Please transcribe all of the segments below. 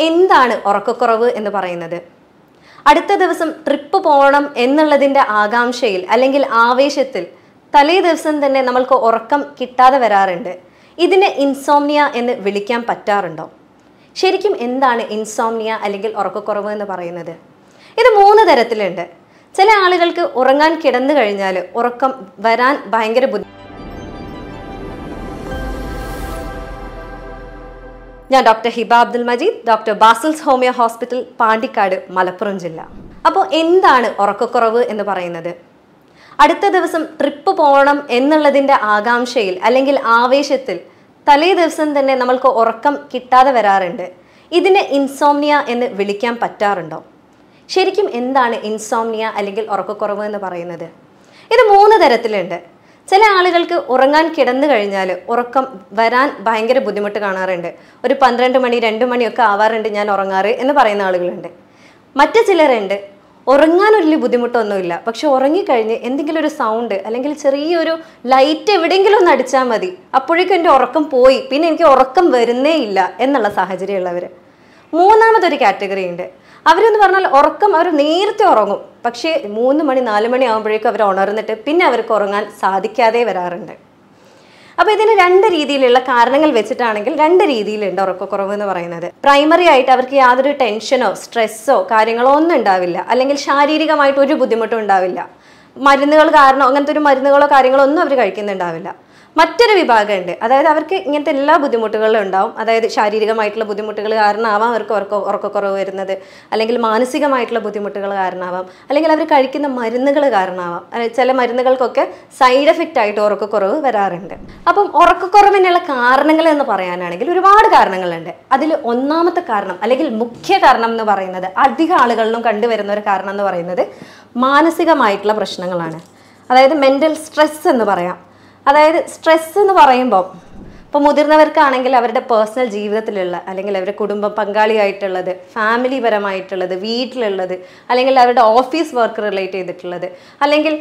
എന്താണ് ഉറക്കക്കുറവ് എന്ന് പറയുന്നത്? അടുത്ത ദിവസം ട്രിപ്പ് പോകണം എന്നുള്ളതിൻ്റെ ആകാംക്ഷയിൽ അല്ലെങ്കിൽ ആവേശത്തിൽ തലേ ദിവസം തന്നെ നമ്മൾക്ക് ഉറക്കം കിട്ടാതെ വരാറുണ്ട്. ഇതിനെ ഇൻസോംനിയ എന്ന് വിളിക്കാൻ പറ്റാറുണ്ടോ? ശരിക്കും എന്താണ് ഇൻസോംനിയ അല്ലെങ്കിൽ ഉറക്കക്കുറവ് എന്ന് പറയുന്നത്? ഇത് 3 തരത്തിലുണ്ട്. ചില ആളുകൾക്ക് ഉറങ്ങാൻ കിടന്നു കഴിഞ്ഞാൽ ഉറക്കം വരാൻ ഭയങ്കര ഞാൻ doctor Hiba Abdul Majeed, doctor Basil's homeo hospital, Pandikkad, Malappuram ജില്ല. അപ്പോൾ എന്താണ് ഉറക്കക്കുറവ് എന്ന് പറയുന്നത്? അടുത്ത ദിവസം ട്രിപ്പ് പോകണം എന്നുള്ളതിൻ്റെ ആകാംക്ഷയിൽ അല്ലെങ്കിൽ ആവേശത്തിൽ തലേ ദിവസം തന്നെ നമ്മൾക്ക് ഉറക്കം കിട്ടാതെ വരാറുണ്ട്. ഇതിനെ ഇൻസോംനിയ എന്ന് വിളിക്കാൻ പറ്റാറുണ്ടോ? ശരിക്കും എന്താണ് ഇൻസോംനിയ അല്ലെങ്കിൽ ഉറക്കക്കുറവ് എന്ന് പറയുന്നത്? ഇത് 3 തരത്തിലുണ്ട്. ചില ആളുകൾക്ക് ഉറങ്ങാൻ കിടന്നു കഴിഞ്ഞാൽ ഉറക്കം വരാൻ ഭയങ്കര ബുദ്ധിമുട്ട് കാണാറുണ്ട്. ഒരു 12 മണി 2 മണിയൊക്കെ ആവാറുണ്ട് ഞാൻ ഉറങ്ങാറ് എന്ന് പറയുന്ന ആളുകളുണ്ട്. മറ്റു ചിലരുണ്ട് ഉറങ്ങാൻ വലിയ ബുദ്ധിമുട്ടൊന്നുമില്ല, പക്ഷെ ഉറങ്ങിക്കഴിഞ്ഞ് എന്തെങ്കിലും ഒരു സൗണ്ട് അല്ലെങ്കിൽ ചെറിയൊരു ലൈറ്റ് എവിടെയെങ്കിലും ഒന്ന് അടിച്ചാൽ മതി, അപ്പോഴേക്കും എൻ്റെ ഉറക്കം പോയി, പിന്നെ എനിക്ക് ഉറക്കം വരുന്നേ ഇല്ല എന്നുള്ള സാഹചര്യമുള്ളവർ. മൂന്നാമതൊരു കാറ്റഗറി ഉണ്ട്. അവരെന്ന് പറഞ്ഞാൽ ഉറക്കം അവർ നേരത്തെ ഉറങ്ങും, പക്ഷേ 3 മണി 4 മണി ആകുമ്പോഴേക്കും അവർ ഉണർന്നിട്ട് പിന്നെ അവർക്ക് ഉറങ്ങാൻ സാധിക്കാതെ വരാറുണ്ട്. അപ്പോൾ ഇതിന് 2 രീതിയിലുള്ള കാരണങ്ങൾ വെച്ചിട്ടാണെങ്കിൽ 2 രീതിയിലുണ്ട് ഉറക്കക്കുറവ് എന്ന് പറയുന്നത്. പ്രൈമറി ആയിട്ട് അവർക്ക് യാതൊരു ടെൻഷനോ സ്ട്രെസ്സോ കാര്യങ്ങളോ ഒന്നും ഉണ്ടാവില്ല, അല്ലെങ്കിൽ ശാരീരികമായിട്ട് ഒരു ബുദ്ധിമുട്ടും ഉണ്ടാവില്ല. മരുന്നുകൾ കാരണം അങ്ങനത്തെ ഒരു മരുന്നുകളോ കാര്യങ്ങളോ ഒന്നും അവർ കഴിക്കുന്നുണ്ടാവില്ല. മറ്റൊരു വിഭാഗമുണ്ട്, അതായത് അവർക്ക് ഇങ്ങനത്തെ എല്ലാ ബുദ്ധിമുട്ടുകളും ഉണ്ടാവും. അതായത് ശാരീരികമായിട്ടുള്ള ബുദ്ധിമുട്ടുകൾ കാരണമാവാം അവർക്ക് ഉറക്കക്കുറവ് വരുന്നത്, അല്ലെങ്കിൽ മാനസികമായിട്ടുള്ള ബുദ്ധിമുട്ടുകൾ കാരണമാവാം, അല്ലെങ്കിൽ അവർ കഴിക്കുന്ന മരുന്നുകൾ കാരണമാവാം. ചില മരുന്നുകൾക്കൊക്കെ സൈഡ് എഫക്റ്റ് ആയിട്ട് ഉറക്കക്കുറവ് വരാറുണ്ട്. അപ്പം ഉറക്കക്കുറവിനുള്ള കാരണങ്ങൾ എന്ന് പറയാനാണെങ്കിൽ ഒരുപാട് കാരണങ്ങളുണ്ട്. അതിൽ ഒന്നാമത്തെ കാരണം അല്ലെങ്കിൽ മുഖ്യ കാരണം എന്ന് പറയുന്നത്, അധിക ആളുകളിലും കണ്ടുവരുന്ന ഒരു കാരണം എന്ന് പറയുന്നത് മാനസികമായിട്ടുള്ള പ്രശ്നങ്ങളാണ്. അതായത് മെൻ്റൽ സ്ട്രെസ് എന്ന് പറയാം. അതായത് സ്ട്രെസ് എന്ന് പറയുമ്പോൾ ഇപ്പോൾ മുതിർന്നവർക്കാണെങ്കിൽ അവരുടെ പേഴ്സണൽ ജീവിതത്തിലുള്ള അല്ലെങ്കിൽ അവരുടെ കുടുംബ പങ്കാളിയായിട്ടുള്ളത്, ഫാമിലി പരമായിട്ടുള്ളത്, വീട്ടിലുള്ളത്, അല്ലെങ്കിൽ അവരുടെ ഓഫീസ് വർക്ക് റിലേറ്റ് ചെയ്തിട്ടുള്ളത്, അല്ലെങ്കിൽ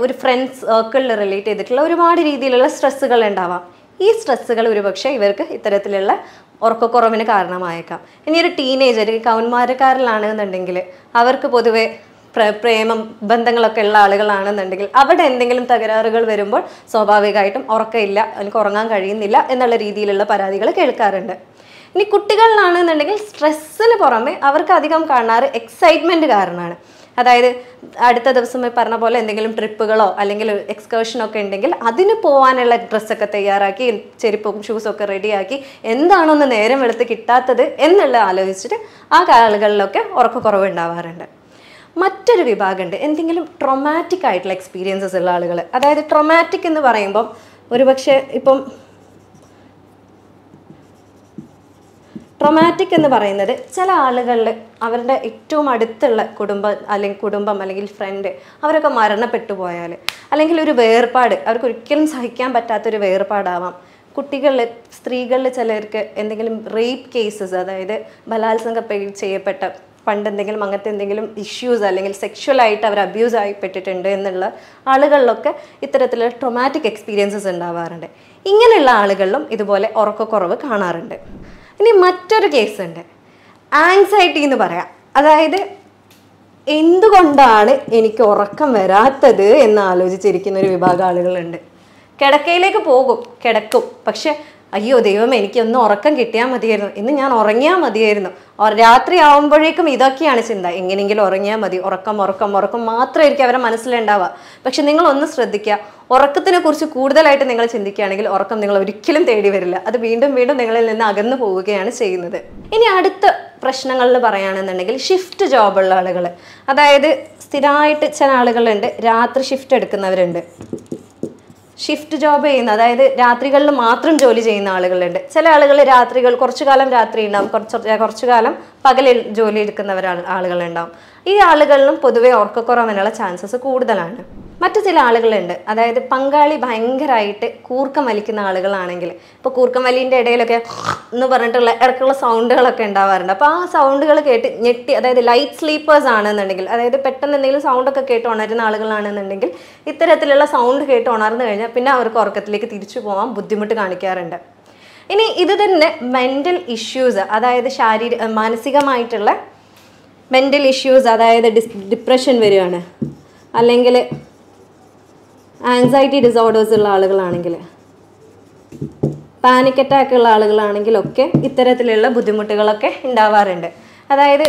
ഒരു ഫ്രണ്ട്സ് സർക്കിളിൽ റിലേറ്റ് ചെയ്തിട്ടുള്ള ഒരുപാട് രീതിയിലുള്ള സ്ട്രെസ്സുകൾ ഉണ്ടാവാം. ഈ സ്ട്രെസ്സുകൾ ഒരുപക്ഷെ ഇവർക്ക് ഇത്തരത്തിലുള്ള ഉറക്കക്കുറവിന് കാരണമായേക്കാം. ഇനി ഒരു ടീനേജർ കൗമാരക്കാരിലാണെന്നുണ്ടെങ്കിൽ അവർക്ക് പൊതുവെ പ്രേമം ബന്ധങ്ങളൊക്കെ ഉള്ള ആളുകളാണെന്നുണ്ടെങ്കിൽ അവിടെ എന്തെങ്കിലും തകരാറുകൾ വരുമ്പോൾ സ്വാഭാവികമായിട്ടും ഉറക്കമില്ല, എനിക്ക് ഉറങ്ങാൻ കഴിയുന്നില്ല എന്നുള്ള രീതിയിലുള്ള പരാതികൾ കേൾക്കാറുണ്ട്. ഇനി കുട്ടികളിലാണെന്നുണ്ടെങ്കിൽ സ്ട്രെസ്സിന് പുറമെ അവർക്ക് അധികം കാണാറ് എക്സൈറ്റ്മെൻറ്റ് കാരണമാണ്. അതായത് അടുത്ത ദിവസം പറഞ്ഞ പോലെ എന്തെങ്കിലും ട്രിപ്പുകളോ അല്ലെങ്കിൽ എക്സ്കർഷനോ ഒക്കെ ഉണ്ടെങ്കിൽ അതിന് പോകാനുള്ള ഡ്രസ്സൊക്കെ തയ്യാറാക്കി ചെരുപ്പും ഷൂസൊക്കെ റെഡിയാക്കി എന്താണൊന്ന് നേരം വെളുത്ത് കിട്ടാത്തത് എന്നുള്ള ആലോചിച്ചിട്ട് ആ ആളുകളിലൊക്കെ ഉറക്കക്കുറവ് ഉണ്ടാവാറുണ്ട്. മറ്റൊരു വിഭാഗമുണ്ട് എന്തെങ്കിലും ട്രോമാറ്റിക് ആയിട്ടുള്ള എക്സ്പീരിയൻസസ് ഉള്ള ആളുകൾ. അതായത് ട്രോമാറ്റിക് എന്ന് പറയുമ്പം ഒരുപക്ഷെ ഇപ്പം ട്രോമാറ്റിക് എന്ന് പറയുന്നത് ചില ആളുകളിൽ അവരുടെ ഏറ്റവും അടുത്തുള്ള കുടുംബം അല്ലെങ്കിൽ ഫ്രണ്ട് അവരൊക്കെ മരണപ്പെട്ടു പോയാൽ, അല്ലെങ്കിൽ ഒരു വേർപാട് അവർക്ക് ഒരിക്കലും സഹിക്കാൻ പറ്റാത്തൊരു വേർപാടാവാം. കുട്ടികളിൽ സ്ത്രീകളിൽ ചിലർക്ക് എന്തെങ്കിലും റേപ്പ് കേസസ്, അതായത് ബലാത്സംഗം ചെയ്യപ്പെട്ട പണ്ട് എന്തെങ്കിലും അങ്ങനത്തെ എന്തെങ്കിലും ഇഷ്യൂസ് അല്ലെങ്കിൽ സെക്ഷുവലായിട്ട് അവർ അബ്യൂസ് ആയിപ്പെട്ടിട്ടുണ്ട് എന്നുള്ള ആളുകളിലൊക്കെ ഇത്തരത്തിലുള്ള ട്രോമാറ്റിക് എക്സ്പീരിയൻസസ് ഉണ്ടാവാറുണ്ട്. ഇങ്ങനെയുള്ള ആളുകളിലും ഇതുപോലെ ഉറക്കക്കുറവ് കാണാറുണ്ട്. ഇനി മറ്റൊരു കേസുണ്ട്, ആങ്സൈറ്റി എന്ന് പറയാം. അതായത് എന്തുകൊണ്ടാണ് എനിക്ക് ഉറക്കം വരാത്തത് എന്ന് ആലോചിച്ചിരിക്കുന്ന ഒരു വിഭാഗം ആളുകളുണ്ട്. കിടക്കയിലേക്ക് കിടക്കും, പക്ഷെ അയ്യോ ദൈവമേ എനിക്കൊന്ന് ഉറക്കം കിട്ടിയാൽ മതിയായിരുന്നു, ഇന്ന് ഞാൻ ഉറങ്ങിയാൽ മതിയായിരുന്നു. രാത്രി ആവുമ്പോഴേക്കും ഇതൊക്കെയാണ് ചിന്ത, എങ്ങനെയെങ്കിലും ഉറങ്ങിയാൽ മതി, ഉറക്കം മാത്രമായിരിക്കും അവരുടെ മനസ്സിലുണ്ടാവുക. പക്ഷെ നിങ്ങളൊന്ന് ശ്രദ്ധിക്കുക, ഉറക്കത്തിനെ കുറിച്ച് കൂടുതലായിട്ട് നിങ്ങൾ ചിന്തിക്കുകയാണെങ്കിൽ ഉറക്കം നിങ്ങൾ ഒരിക്കലും തേടി വരില്ല, അത് വീണ്ടും നിങ്ങളിൽ നിന്ന് അകന്നു പോവുകയാണ് ചെയ്യുന്നത്. ഇനി അടുത്ത പ്രശ്നങ്ങളിൽ പറയുകയാണെന്നുണ്ടെങ്കിൽ ഷിഫ്റ്റ് ജോബുള്ള ആളുകൾ, അതായത് സ്ഥിരമായിട്ട് ചില ആളുകളുണ്ട് രാത്രി ഷിഫ്റ്റ് എടുക്കുന്നവരുണ്ട്. ഷിഫ്റ്റ് ജോബ് ചെയ്യുന്ന, അതായത് രാത്രികളിൽ മാത്രം ജോലി ചെയ്യുന്ന ആളുകളുണ്ട്. ചില ആളുകൾ രാത്രികൾ കുറച്ചു കാലം രാത്രി ഉണ്ടാവും, കുറച്ചു കാലം പകലിൽ ജോലി ആളുകളുണ്ടാവും. ഈ ആളുകളിലും പൊതുവെ ഉറക്കക്കുറവിനുള്ള ചാൻസസ് കൂടുതലാണ്. മറ്റു ചില ആളുകളുണ്ട്, അതായത് പങ്കാളി ഭയങ്കരമായിട്ട് കൂർക്കം വലിക്കുന്ന ആളുകളാണെങ്കിൽ, ഇപ്പോൾ കൂർക്കം വലിൻ്റെ ഇടയിലൊക്കെ എന്ന് പറഞ്ഞിട്ടുള്ള ഇടയ്ക്കുള്ള സൗണ്ടുകളൊക്കെ ഉണ്ടാവാറുണ്ട്. അപ്പോൾ ആ സൗണ്ടുകൾ കേട്ട് ഞെട്ടി, അതായത് ലൈറ്റ് സ്ലീപ്പേഴ്സ് ആണെന്നുണ്ടെങ്കിൽ, അതായത് പെട്ടെന്ന് എന്തെങ്കിലും സൗണ്ടൊക്കെ കേട്ട് ഉണരുന്ന ആളുകളാണെന്നുണ്ടെങ്കിൽ ഇത്തരത്തിലുള്ള സൗണ്ട് കേട്ട് ഉണർന്നു കഴിഞ്ഞാൽ പിന്നെ അവർക്ക് ഉറക്കത്തിലേക്ക് തിരിച്ചു പോകാൻ ബുദ്ധിമുട്ട് കാണിക്കാറുണ്ട്. ഇനി ഇത് തന്നെ മെൻ്റൽ ഇഷ്യൂസ്, അതായത് മാനസികമായിട്ടുള്ള മെൻ്റൽ ഇഷ്യൂസ്, അതായത് ഡിപ്രഷൻ വരികയാണ്, അല്ലെങ്കിൽ ആങ്സൈറ്റി ഡിസോർഡേഴ്സ് ഉള്ള ആളുകളാണെങ്കിൽ, പാനിക് അറ്റാക്ക് ഉള്ള ആളുകളാണെങ്കിലൊക്കെ ഇത്തരത്തിലുള്ള ബുദ്ധിമുട്ടുകളൊക്കെ ഉണ്ടാവാറുണ്ട്. അതായത്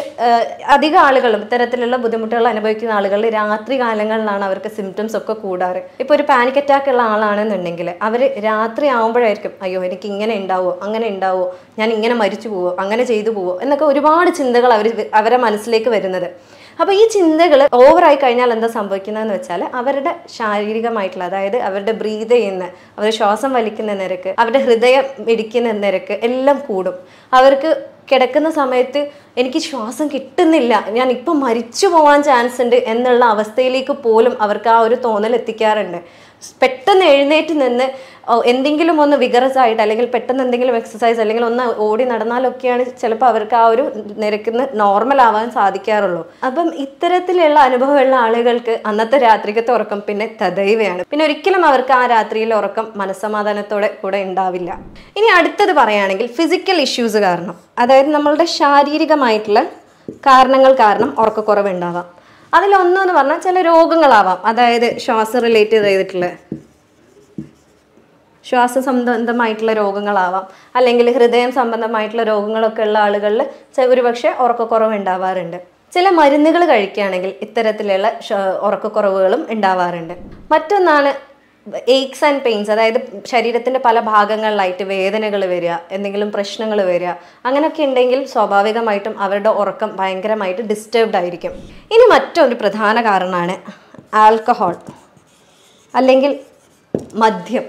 അധിക ആളുകളും ഇത്തരത്തിലുള്ള ബുദ്ധിമുട്ടുകൾ അനുഭവിക്കുന്ന ആളുകൾ രാത്രി കാലങ്ങളിലാണ് അവർക്ക് സിംറ്റംസ് ഒക്കെ കൂടാറ്. ഇപ്പോൾ ഒരു പാനിക് അറ്റാക്ക് ഉള്ള ആളാണെന്നുണ്ടെങ്കിൽ അവർ രാത്രി ആകുമ്പോഴായിരിക്കും അയ്യോ എനിക്ക് ഇങ്ങനെ ഉണ്ടാവുമോ, അങ്ങനെ ഉണ്ടാവുമോ, ഞാൻ ഇങ്ങനെ മരിച്ചു പോവോ, അങ്ങനെ ചെയ്തു പോവോ എന്നൊക്കെ ഒരുപാട് ചിന്തകൾ അവരെ മനസ്സിലേക്ക് വരുന്നത്. അപ്പോൾ ഈ ചിന്തകൾ ഓവറായി കഴിഞ്ഞാൽ എന്താ സംഭവിക്കുന്നതെന്ന് വെച്ചാൽ അവരുടെ ശാരീരികമായിട്ടുള്ള, അതായത് അവരുടെ ബ്രീത്ത് ചെയ്യുന്ന, അവരുടെ ശ്വാസം വലിക്കുന്ന നിരക്ക്, അവരുടെ ഹൃദയം ഇടിക്കുന്ന നിരക്ക് എല്ലാം കൂടും. അവർക്ക് കിടക്കുന്ന സമയത്ത് എനിക്ക് ശ്വാസം കിട്ടുന്നില്ല, ഞാൻ ഇപ്പം മരിച്ചു പോകാൻ ചാൻസ് ഉണ്ട് എന്നുള്ള അവസ്ഥയിലേക്ക് പോലും അവർക്ക് ആ ഒരു തോന്നൽ എത്തിക്കാറുണ്ട്. പെട്ടെന്ന് എഴുന്നേറ്റ് നിന്ന് എന്തെങ്കിലും ഒന്ന് വിഗറസ് ആയിട്ട്, അല്ലെങ്കിൽ പെട്ടെന്ന് എന്തെങ്കിലും എക്സസൈസ് അല്ലെങ്കിൽ ഒന്ന് ഓടി നടന്നാലൊക്കെയാണ് ചിലപ്പോൾ അവർക്ക് ആ ഒരു നിരക്കിന്ന് നോർമൽ ആവാൻ സാധിക്കാറുള്ളൂ. അപ്പം ഇത്തരത്തിലുള്ള അനുഭവമുള്ള ആളുകൾക്ക് അന്നത്തെ രാത്രിക്കത്തെ ഉറക്കം പിന്നെ തദൈവയാണ്. പിന്നെ ഒരിക്കലും അവർക്ക് ആ രാത്രിയിലെ ഉറക്കം മനസ്സമാധാനത്തോടെ കൂടെ ഉണ്ടാവില്ല. ഇനി അടുത്തത് പറയുകയാണെങ്കിൽ ഫിസിക്കൽ ഇഷ്യൂസ് കാരണം, അതായത് നമ്മളുടെ ശാരീരികമായിട്ടുള്ള കാരണങ്ങൾ കാരണം ഉറക്കക്കുറവ് ഉണ്ടാവാം. അതിലൊന്നെന്ന് പറഞ്ഞാൽ ചില രോഗങ്ങളാവാം, അതായത് ശ്വാസ സംബന്ധമായിട്ടുള്ള രോഗങ്ങളാവാം, അല്ലെങ്കിൽ ഹൃദയം സംബന്ധമായിട്ടുള്ള രോഗങ്ങളൊക്കെ ഉള്ള ആളുകളിൽ ഒരുപക്ഷെ ഉറക്കക്കുറവ് ഉണ്ടാവാറുണ്ട്. ചില മരുന്നുകൾ കഴിക്കുകയാണെങ്കിൽ ഇത്തരത്തിലുള്ള ഉറക്കക്കുറവുകളും ഉണ്ടാവാറുണ്ട്. മറ്റൊന്നാണ് എയ്ക്സ് ആൻഡ് പെയിൻസ്, അതായത് ശരീരത്തിൻ്റെ പല ഭാഗങ്ങളിലായിട്ട് വേദനകൾ വരിക, എന്തെങ്കിലും പ്രശ്നങ്ങൾ വരിക, അങ്ങനെയൊക്കെ ഉണ്ടെങ്കിൽ സ്വാഭാവികമായിട്ടും അവരുടെ ഉറക്കം ഭയങ്കരമായിട്ട് ഡിസ്റ്റർബ്ഡ് ആയിരിക്കും. ഇനി മറ്റൊരു പ്രധാന കാരണമാണ് ആൽക്കഹോൾ അല്ലെങ്കിൽ മദ്യം.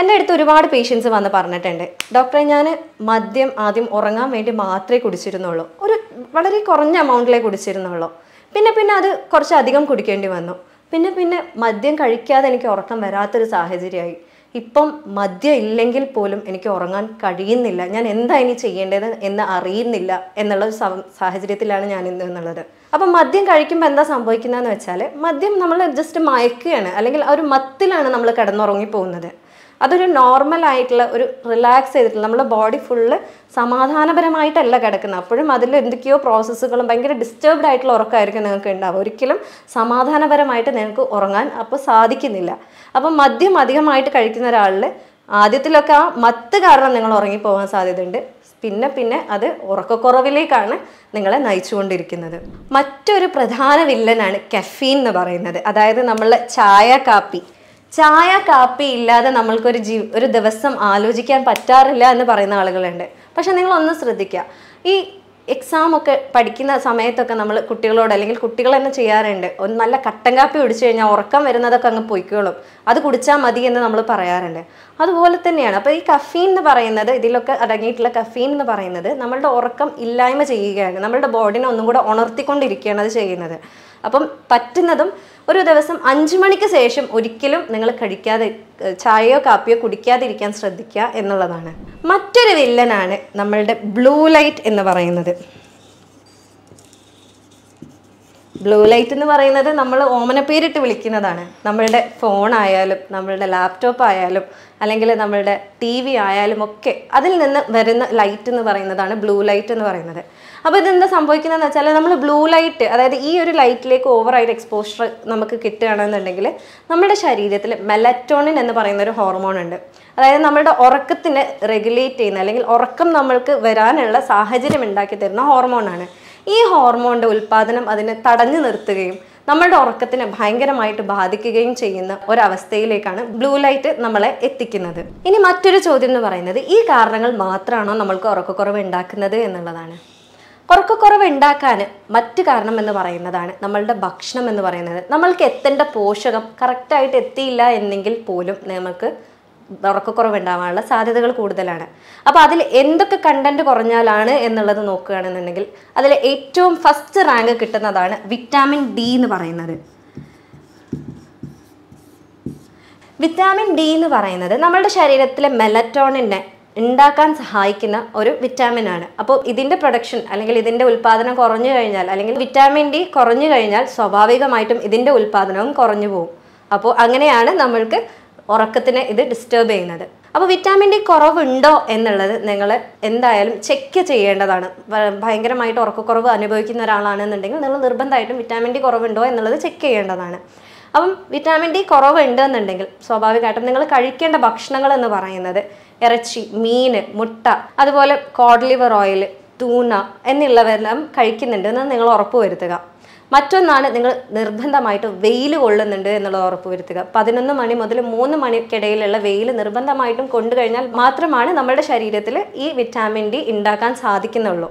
എൻ്റെ അടുത്ത് ഒരുപാട് പേഷ്യൻസ് വന്ന് പറഞ്ഞിട്ടുണ്ട്, ഡോക്ടറെ ഞാൻ മദ്യം ആദ്യം ഉറങ്ങാൻ വേണ്ടി മാത്രമേ കുടിച്ചിരുന്നുള്ളൂ, ഒരു വളരെ കുറഞ്ഞ എമൗണ്ടിലേ കുടിച്ചിരുന്നുള്ളൂ, പിന്നെ അത് കുറച്ചധികം കുടിക്കേണ്ടി വന്നു, പിന്നെ മദ്യം കഴിക്കാതെ എനിക്ക് ഉറക്കം വരാത്തൊരു സാഹചര്യമായി, ഇപ്പം മദ്യം ഇല്ലെങ്കിൽ പോലും എനിക്ക് ഉറങ്ങാൻ കഴിയുന്നില്ല, ഞാൻ എന്താ ഇനി ചെയ്യേണ്ടത് എന്ന് അറിയുന്നില്ല എന്നുള്ള ഒരു സാഹചര്യത്തിലാണ് ഞാൻ ഇന്ന് എന്നുള്ളത്. അപ്പം മദ്യം കഴിക്കുമ്പോൾ എന്താ സംഭവിക്കുന്നതെന്ന് വെച്ചാൽ മദ്യം നമ്മൾ ജസ്റ്റ് മയക്കുകയാണ്, അല്ലെങ്കിൽ ആ ഒരു മത്തിലാണ് നമ്മൾ കിടന്നുറങ്ങി പോകുന്നത്. അതൊരു നോർമൽ ആയിട്ടുള്ള ഒരു റിലാക്സ് ചെയ്തിട്ടുള്ള നമ്മുടെ ബോഡി ഫുള്ള് സമാധാനപരമായിട്ടല്ല കിടക്കുന്നത്. അപ്പോഴും അതിൽ എന്തൊക്കെയോ പ്രോസസ്സുകളും ഭയങ്കര ഡിസ്റ്റർബ്ഡ് ആയിട്ടുള്ള ഉറക്കമായിരിക്കും നിങ്ങൾക്ക് ഉണ്ടാവുക. ഒരിക്കലും സമാധാനപരമായിട്ട് നിങ്ങൾക്ക് ഉറങ്ങാൻ അപ്പോൾ സാധിക്കുന്നില്ല. അപ്പം മദ്യം അധികമായിട്ട് കഴിക്കുന്ന ഒരാളിൽ ആദ്യത്തിലൊക്കെ ആ മത്ത് കാരണം നിങ്ങൾ ഉറങ്ങിപ്പോകാൻ സാധ്യതയുണ്ട്. പിന്നെ അത് ഉറക്കക്കുറവിലേക്കാണ് നിങ്ങളെ നയിച്ചുകൊണ്ടിരിക്കുന്നത്. മറ്റൊരു പ്രധാന വില്ലനാണ് കഫീൻ എന്ന് പറയുന്നത്. അതായത് നമ്മളുടെ ചായ കാപ്പി ഇല്ലാതെ നമ്മൾക്കൊരു ഒരു ദിവസം ആലോചിക്കാൻ പറ്റാറില്ല എന്ന് പറയുന്ന ആളുകളുണ്ട്. പക്ഷെ നിങ്ങളൊന്ന് ശ്രദ്ധിക്കുക, ഈ എക്സാമൊക്കെ പഠിക്കുന്ന സമയത്തൊക്കെ നമ്മൾ കുട്ടികളോട്, അല്ലെങ്കിൽ കുട്ടികൾ തന്നെ ചെയ്യാറുണ്ട്, ഒന്ന് നല്ല കട്ടൻ കാപ്പി കുടിച്ചു കഴിഞ്ഞാൽ ഉറക്കം വരുന്നതൊക്കെ അങ്ങ് പൊയ്ക്കോളും, അത് കുടിച്ചാൽ മതി എന്ന് നമ്മൾ പറയാറുണ്ട്. അതുപോലെ തന്നെയാണ്. അപ്പോൾ ഈ കഫീൻ എന്ന് പറയുന്നത്, ഇതിലൊക്കെ അടങ്ങിയിട്ടുള്ള കഫീൻ എന്ന് പറയുന്നത് നമ്മളുടെ ഉറക്കം ഇല്ലായ്മ ചെയ്യുകയാണ്, നമ്മളുടെ ബോഡിനെ ഒന്നും കൂടെ ഉണർത്തിക്കൊണ്ടിരിക്കുകയാണ് അത് ചെയ്യുന്നത്. അപ്പം പറ്റുന്നതും ഒരു ദിവസം 5 മണിക്ക് ശേഷം ഒരിക്കലും നിങ്ങൾ ചായയോ കാപ്പിയോ കുടിക്കാതിരിക്കാൻ ശ്രദ്ധിക്കുക എന്നുള്ളതാണ്. മറ്റൊരു വില്ലനാണ് നമ്മളുടെ ബ്ലൂ ലൈറ്റ് എന്ന് പറയുന്നത്. ബ്ലൂ ലൈറ്റ് എന്ന് പറയുന്നത് നമ്മൾ ഓമനപ്പേരിട്ട് വിളിക്കുന്നതാണ്. നമ്മളുടെ ഫോണായാലും നമ്മളുടെ ലാപ്ടോപ്പ് ആയാലും അല്ലെങ്കിൽ നമ്മളുടെ TV ആയാലും ഒക്കെ അതിൽ നിന്ന് വരുന്ന ലൈറ്റ് എന്ന് പറയുന്നതാണ് ബ്ലൂ ലൈറ്റ് എന്ന് പറയുന്നത്. അപ്പോൾ ഇതെന്താ സംഭവിക്കുന്നതെന്ന് വെച്ചാൽ നമ്മൾ ബ്ലൂ ലൈറ്റ്, അതായത് ഈ ഒരു ലൈറ്റിലേക്ക് ഓവറായിട്ട് എക്സ്പോഷർ നമുക്ക് കിട്ടുകയാണെന്നുണ്ടെങ്കിൽ നമ്മുടെ ശരീരത്തിൽ മെലറ്റോണിൻ എന്ന് പറയുന്ന ഒരു ഹോർമോൺ ഉണ്ട്. അതായത് നമ്മുടെ ഉറക്കത്തിനെ റെഗുലേറ്റ് ചെയ്യുന്ന, അല്ലെങ്കിൽ ഉറക്കം നമ്മൾക്ക് വരാനുള്ള സാഹചര്യം ഉണ്ടാക്കി തരുന്ന ഹോർമോണാണ്. ഈ ഹോർമോണിൻ്റെ ഉൽപ്പാദനം അതിനെ തടഞ്ഞു നിർത്തുകയും നമ്മളുടെ ഉറക്കത്തിനെ ഭയങ്കരമായിട്ട് ബാധിക്കുകയും ചെയ്യുന്ന ഒരവസ്ഥയിലേക്കാണ് ബ്ലൂ ലൈറ്റ് നമ്മളെ എത്തിക്കുന്നത്. ഇനി മറ്റൊരു ചോദ്യം എന്ന് പറയുന്നത്, ഈ കാരണങ്ങൾ മാത്രമാണോ നമ്മൾക്ക് ഉറക്കക്കുറവ് ഉണ്ടാക്കുന്നത് എന്നുള്ളതാണ്. ഉറക്കക്കുറവ് ഉണ്ടാക്കാൻ മറ്റു കാരണം എന്ന് പറയുന്നതാണ് നമ്മളുടെ ഭക്ഷണം എന്ന് പറയുന്നത്. നമ്മൾക്ക് എത്തേണ്ട പോഷകം കറക്റ്റായിട്ട് എത്തിയില്ല എന്നെങ്കിൽ പോലും നമുക്ക് ഉറക്കക്കുറവ് ഉണ്ടാവാനുള്ള സാധ്യതകൾ കൂടുതലാണ്. അപ്പോൾ അതിൽ എന്തൊക്കെ കണ്ടന്റ് കുറഞ്ഞാലാണ് എന്നുള്ളത് നോക്കുകയാണെന്നുണ്ടെങ്കിൽ അതിൽ ഏറ്റവും ഫസ്റ്റ് റാങ്ക് കിട്ടുന്നതാണ് വിറ്റാമിൻ ഡി എന്ന് പറയുന്നത്. വിറ്റാമിൻ ഡി എന്ന് പറയുന്നത് നമ്മളുടെ ശരീരത്തിലെ മെലറ്റോണിനെ ഉണ്ടാക്കാൻ സഹായിക്കുന്ന ഒരു വിറ്റാമിൻ ആണ്. അപ്പോൾ ഇതിൻ്റെ പ്രൊഡക്ഷൻ അല്ലെങ്കിൽ ഇതിൻ്റെ ഉൽപ്പാദനം കുറഞ്ഞു കഴിഞ്ഞാൽ, അല്ലെങ്കിൽ വിറ്റാമിൻ ഡി കുറഞ്ഞു കഴിഞ്ഞാൽ സ്വാഭാവികമായിട്ടും ഇതിൻ്റെ ഉൽപ്പാദനവും കുറഞ്ഞു പോകും. അപ്പോൾ അങ്ങനെയാണ് നമ്മൾക്ക് ഉറക്കത്തിനെ ഇത് ഡിസ്റ്റർബ് ചെയ്യുന്നത്. അപ്പോൾ വിറ്റാമിൻ ഡി കുറവുണ്ടോ എന്നുള്ളത് നിങ്ങൾ എന്തായാലും ചെക്ക് ചെയ്യേണ്ടതാണ്. ഭയങ്കരമായിട്ട് ഉറക്കക്കുറവ് അനുഭവിക്കുന്ന ഒരാളാണെന്നുണ്ടെങ്കിൽ നിങ്ങൾ നിർബന്ധമായിട്ടും വിറ്റാമിൻ ഡി കുറവുണ്ടോ എന്നുള്ളത് ചെക്ക് ചെയ്യേണ്ടതാണ്. അപ്പം വിറ്റാമിൻ ഡി കുറവുണ്ട് എന്നുണ്ടെങ്കിൽ സ്വാഭാവികമായിട്ടും നിങ്ങൾ കഴിക്കേണ്ട ഭക്ഷണങ്ങൾ എന്ന് പറയുന്നത് ഇറച്ചി, മീൻ, മുട്ട, അതുപോലെ കോഡ് ലിവർ ഓയിൽ, തൂന എന്നുള്ളവരെല്ലാം കഴിക്കുന്നുണ്ട് എന്ന് നിങ്ങൾ ഉറപ്പുവരുത്തുക. മറ്റൊന്നാണ് നിങ്ങൾ നിർബന്ധമായിട്ട് വെയിൽ കൊള്ളുന്നുണ്ട് എന്നുള്ളത് ഉറപ്പുവരുത്തുക. 11 മണി മുതൽ 3 മണിക്കിടയിലുള്ള വെയിൽ നിർബന്ധമായിട്ടും കൊണ്ടു കഴിഞ്ഞാൽ മാത്രമാണ് നമ്മുടെ ശരീരത്തിൽ ഈ വിറ്റാമിൻ ഡി ഉണ്ടാക്കാൻ സാധിക്കുന്നുള്ളൂ.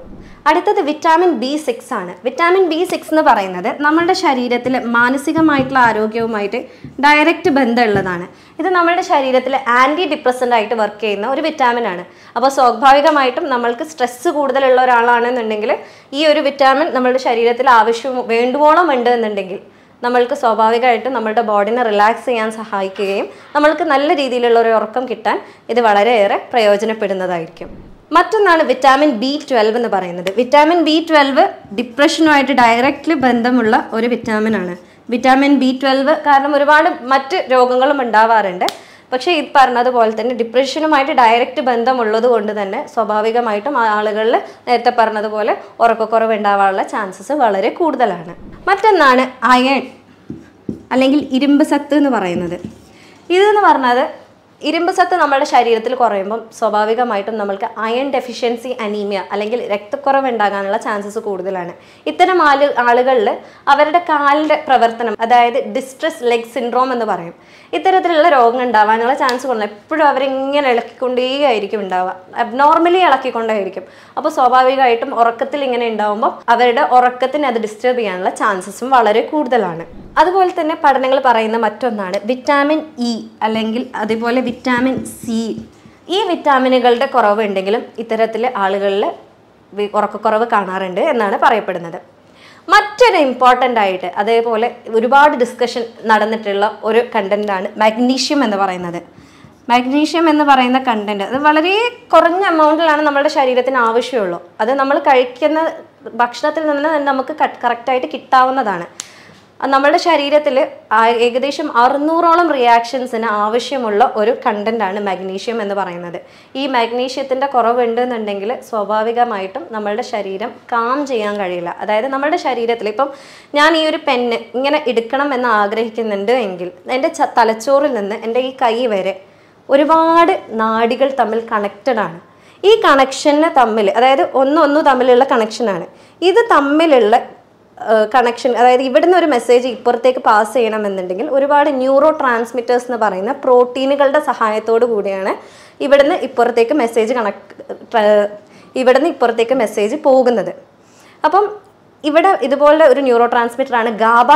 അടുത്തത് വിറ്റാമിൻ B6 ആണ്. വിറ്റാമിൻ B6 എന്ന് പറയുന്നത് നമ്മുടെ ശരീരത്തിൽ മാനസികമായിട്ടുള്ള ആരോഗ്യവുമായിട്ട് ഡയറക്റ്റ് ബന്ധമുള്ളതാണ്. ഇത് നമ്മുടെ ശരീരത്തിൽ ആൻറ്റി ഡിപ്രസൻ്റ് ആയിട്ട് വർക്ക് ചെയ്യുന്ന ഒരു വിറ്റാമിൻ ആണ്. അപ്പോൾ സ്വാഭാവികമായിട്ടും നമ്മൾക്ക് സ്ട്രെസ്സ് കൂടുതലുള്ള ഒരാളാണെന്നുണ്ടെങ്കിൽ ഈ ഒരു വിറ്റാമിൻ നമ്മുടെ ശരീരത്തിൽ വേണ്ടുവോളം ഉണ്ട് എന്നുണ്ടെങ്കിൽ നമ്മൾക്ക് സ്വാഭാവികമായിട്ടും നമ്മുടെ ബോഡിനെ റിലാക്സ് ചെയ്യാൻ സഹായിക്കുകയും നമ്മൾക്ക് നല്ല രീതിയിലുള്ള ഒരു ഉറക്കം കിട്ടാൻ ഇത് വളരെയേറെ പ്രയോജനപ്പെടുന്നതായിരിക്കും. മറ്റൊന്നാണ് വിറ്റാമിൻ B12 എന്ന് പറയുന്നത്. വിറ്റാമിൻ B12 ഡിപ്രഷനുമായിട്ട് ഡയറക്റ്റ്ലി ബന്ധമുള്ള ഒരു വിറ്റാമിൻ ആണ്. വിറ്റാമിൻ B12 കാരണം ഒരുപാട് മറ്റ് രോഗങ്ങളും ഉണ്ടാവാറുണ്ട്. പക്ഷേ ഇത് പറഞ്ഞതുപോലെ തന്നെ ഡിപ്രഷനുമായിട്ട് ഡയറക്റ്റ് ബന്ധമുള്ളത് കൊണ്ട് തന്നെ സ്വാഭാവികമായിട്ടും ആളുകളിൽ നേരത്തെ പറഞ്ഞതുപോലെ ഉറക്കക്കുറവ് ഉണ്ടാവാനുള്ള ചാൻസസ് വളരെ കൂടുതലാണ്. മറ്റൊന്നാണ് അയൺ അല്ലെങ്കിൽ ഇരുമ്പ് സത്ത് എന്ന് പറയുന്നത്. ഇതെന്ന് പറഞ്ഞത് ഇരുമ്പ് സത്ത് നമ്മുടെ ശരീരത്തിൽ കുറയുമ്പം സ്വാഭാവികമായിട്ടും നമ്മൾക്ക് അയൺ ഡെഫിഷ്യൻസി അനീമിയ അല്ലെങ്കിൽ രക്തക്കുറവ് ഉണ്ടാകാനുള്ള ചാൻസസ് കൂടുതലാണ്. ഇത്തരം ആളുകളിൽ അവരുടെ കാലിൻ്റെ പ്രവർത്തനം, അതായത് ഡിസ്ട്രെസ് ലെഗ് സിൻഡ്രോം എന്ന് പറയും, ഇത്തരത്തിലുള്ള രോഗങ്ങൾ ഉണ്ടാവാനുള്ള ചാൻസ് കൂടുതൽ. എപ്പോഴും അവരിങ്ങനെ ഇളക്കിക്കൊണ്ടേയിരിക്കും ഉണ്ടാവുക, അബ്നോർമലി ഇളക്കിക്കൊണ്ടേയിരിക്കും. അപ്പോൾ സ്വാഭാവികമായിട്ടും ഉറക്കത്തിൽ ഇങ്ങനെ ഉണ്ടാവുമ്പോൾ അവരുടെ ഉറക്കത്തിന് അത് ഡിസ്റ്റർബ് ചെയ്യാനുള്ള ചാൻസസും വളരെ കൂടുതലാണ്. അതുപോലെ തന്നെ പഠനങ്ങൾ പറയുന്ന മറ്റൊന്നാണ് വിറ്റാമിൻ ഇ അല്ലെങ്കിൽ അതുപോലെ വിറ്റാമിൻ സി. ഈ വിറ്റാമിനുകളുടെ കുറവ് ഉണ്ടെങ്കിലും ഇത്തരത്തിൽ ആളുകളിൽ ഉറക്കക്കുറവ് കാണാറുണ്ട് എന്നാണ് പറയപ്പെടുന്നത്. മറ്റൊരു ഇമ്പോർട്ടൻ്റ് ആയിട്ട് അതേപോലെ ഒരുപാട് ഡിസ്കഷൻ നടന്നിട്ടുള്ള ഒരു കണ്ടൻ്റാണ് മാഗ്നീഷ്യം എന്ന് പറയുന്നത്. മാഗ്നീഷ്യം എന്ന് പറയുന്ന കണ്ടൻറ്റ് അത് വളരെ കുറഞ്ഞ എമൗണ്ടിലാണ് നമ്മുടെ ശരീരത്തിന് ആവശ്യമുള്ളൂ. അത് നമ്മൾ കഴിക്കുന്ന ഭക്ഷണത്തിൽ നിന്ന് നമുക്ക് കറക്റ്റായിട്ട് കിട്ടാവുന്നതാണ്. നമ്മുടെ ശരീരത്തിൽ ഏകദേശം 600ഓളം റിയാക്ഷൻസിന് ആവശ്യമുള്ള ഒരു കണ്ടൻ്റാണ് മാഗ്നീഷ്യം എന്ന് പറയുന്നത്. ഈ മാഗ്നീഷ്യത്തിൻ്റെ കുറവുണ്ടെന്നുണ്ടെങ്കിൽ സ്വാഭാവികമായിട്ടും നമ്മളുടെ ശരീരം കാം ചെയ്യാൻ കഴിയില്ല. അതായത് നമ്മുടെ ശരീരത്തിൽ ഇപ്പം ഞാൻ ഈ ഒരു പെന്ന് ഇങ്ങനെ എടുക്കണം എന്ന് ആഗ്രഹിക്കുന്നുണ്ട് എങ്കിൽ എൻ്റെ തലച്ചോറിൽ നിന്ന് എൻ്റെ ഈ കൈ വരെ ഒരുപാട് നാഡികൾ തമ്മിൽ കണക്റ്റഡ് ആണ്. ഈ കണക്ഷന് തമ്മിൽ, അതായത് ഒന്ന് തമ്മിലുള്ള കണക്ഷനാണ്. ഇത് തമ്മിലുള്ള കണക്ഷൻ, അതായത് ഇവിടുന്ന് ഒരു മെസ്സേജ് ഇപ്പുറത്തേക്ക് പാസ് ചെയ്യണമെന്നുണ്ടെങ്കിൽ ഒരുപാട് ന്യൂറോ ട്രാൻസ്മിറ്റേഴ്സ് എന്ന് പറയുന്ന പ്രോട്ടീനുകളുടെ സഹായത്തോടു കൂടിയാണ് ഇവിടുന്ന് ഇപ്പുറത്തേക്ക് മെസ്സേജ് പോകുന്നത്. അപ്പം ഇവിടെ ഇതുപോലെ ഒരു ന്യൂറോ ട്രാൻസ്മിറ്ററാണ് ഗാബ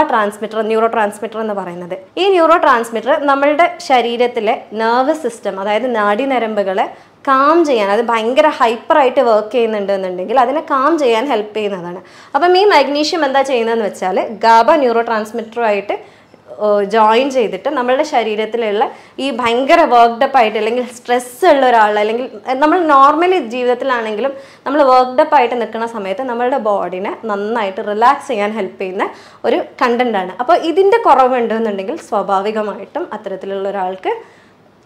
ന്യൂറോ ട്രാൻസ്മിറ്റർ എന്ന് പറയുന്നത്. ഈ ന്യൂറോ ട്രാൻസ്മിറ്റർ നമ്മളുടെ ശരീരത്തിലെ നെർവസ് സിസ്റ്റം, അതായത് നാഡീനരമ്പുകളെ കാം ചെയ്യാൻ, അത് ഭയങ്കര ഹൈപ്പറായിട്ട് വർക്ക് ചെയ്യുന്നുണ്ട് എന്നുണ്ടെങ്കിൽ അതിനെ കാം ചെയ്യാൻ ഹെൽപ്പ് ചെയ്യുന്നതാണ്. അപ്പം ഈ മാഗ്നീഷ്യം എന്താ ചെയ്യുന്നതെന്ന് വെച്ചാൽ ഗാബ ന്യൂറോ ട്രാൻസ്മിറ്ററുമായിട്ട് ജോയിൻ ചെയ്തിട്ട് നമ്മളുടെ ശരീരത്തിലുള്ള ഈ ഭയങ്കര വർക്ക്ഡപ്പ് ആയിട്ട് അല്ലെങ്കിൽ സ്ട്രെസ് ഉള്ള ഒരാൾ, അല്ലെങ്കിൽ നമ്മൾ നോർമലി ജീവിതത്തിലാണെങ്കിലും നമ്മൾ വർക്ക്ഡപ്പ് ആയിട്ട് നിൽക്കുന്ന സമയത്ത് നമ്മളുടെ ബോഡിനെ നന്നായിട്ട് റിലാക്സ് ചെയ്യാൻ ഹെൽപ്പ് ചെയ്യുന്ന ഒരു കണ്ടൻ്റാണ്. അപ്പോൾ ഇതിൻ്റെ കുറവുണ്ടെന്നുണ്ടെങ്കിൽ സ്വാഭാവികമായിട്ടും അത്തരത്തിലുള്ള ഒരാൾക്ക്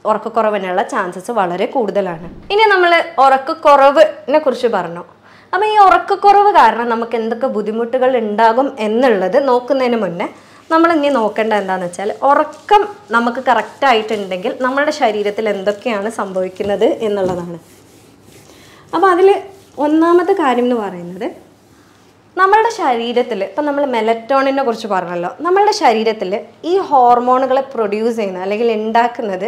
ഉറക്കക്കുറവിനുള്ള ചാൻസസ് വളരെ കൂടുതലാണ്. ഇനി നമ്മൾ ഉറക്കക്കുറവിനെ കുറിച്ച് പറഞ്ഞു. അപ്പോൾ ഈ ഉറക്കക്കുറവ് കാരണം നമുക്ക് എന്തൊക്കെ ബുദ്ധിമുട്ടുകൾ ഉണ്ടാകും എന്നുള്ളത് നോക്കുന്നതിന് മുന്നേ നമ്മൾ ഇനി നോക്കേണ്ടത് എന്താണെന്ന് വെച്ചാൽ ഉറക്കം നമുക്ക് കറക്റ്റായിട്ടുണ്ടെങ്കിൽ നമ്മുടെ ശരീരത്തിൽ എന്തൊക്കെയാണ് സംഭവിക്കുന്നത് എന്നുള്ളതാണ്. അപ്പോൾ അതിൽ ഒന്നാമത്തെ കാര്യം എന്ന് പറയുന്നത് നമ്മളുടെ ശരീരത്തിൽ, ഇപ്പം നമ്മൾ മെലറ്റോണിനെ കുറിച്ച് പറഞ്ഞല്ലോ, നമ്മളുടെ ശരീരത്തിൽ ഈ ഹോർമോണുകളെ പ്രൊഡ്യൂസ് ചെയ്യുന്ന അല്ലെങ്കിൽ ഉണ്ടാക്കുന്നത്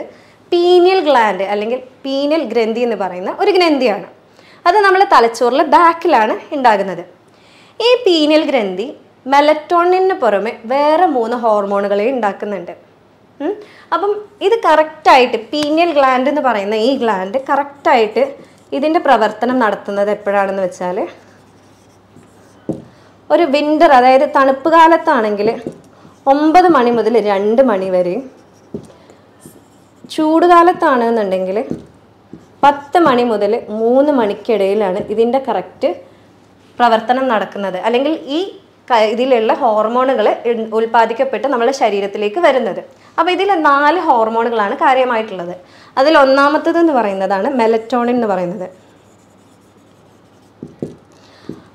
പീനിയൽ ഗ്ലാൻഡ് അല്ലെങ്കിൽ പീനിയൽ ഗ്രന്ഥി എന്ന് പറയുന്ന ഒരു ഗ്രന്ഥിയാണ്. അത് നമ്മുടെ തലച്ചോറിൽ ബാക്കിലാണ് ഉണ്ടാകുന്നത്. ഈ പീനിയൽ ഗ്രന്ഥി മെലറ്റോണിന് പുറമെ വേറെ 3 ഹോർമോണുകളെ ഉണ്ടാക്കുന്നുണ്ട്. അപ്പം ഇത് കറക്റ്റായിട്ട് പീനിയൽ ഗ്ലാൻഡ് എന്ന് പറയുന്ന ഈ ഗ്ലാൻഡ് കറക്റ്റായിട്ട് ഇതിൻ്റെ പ്രവർത്തനം നടത്തുന്നത് എപ്പോഴാണെന്ന് വെച്ചാൽ ഒരു വിൻ്റർ, അതായത് തണുപ്പ് കാലത്താണെങ്കിൽ 9 മണി മുതൽ 2 മണി വരെയും, ചൂടുകാലത്താണെന്നുണ്ടെങ്കിൽ 10 മണി മുതൽ 3 മണിക്കിടയിലാണ് ഇതിൻ്റെ കറക്റ്റ് പ്രവർത്തനം നടക്കുന്നത്. അല്ലെങ്കിൽ ഈ ഇതിലുള്ള ഹോർമോണുകൾ ഉൽപ്പാദിക്കപ്പെട്ട് നമ്മുടെ ശരീരത്തിലേക്ക് വരുന്നത്. അപ്പോൾ ഇതിൽ 4 ഹോർമോണുകളാണ് കാര്യമായിട്ടുള്ളത്. അതിൽ ഒന്നാമത്തേതെന്ന് പറയുന്നതാണ് മെലറ്റോണിൻ എന്ന് പറയുന്നത്.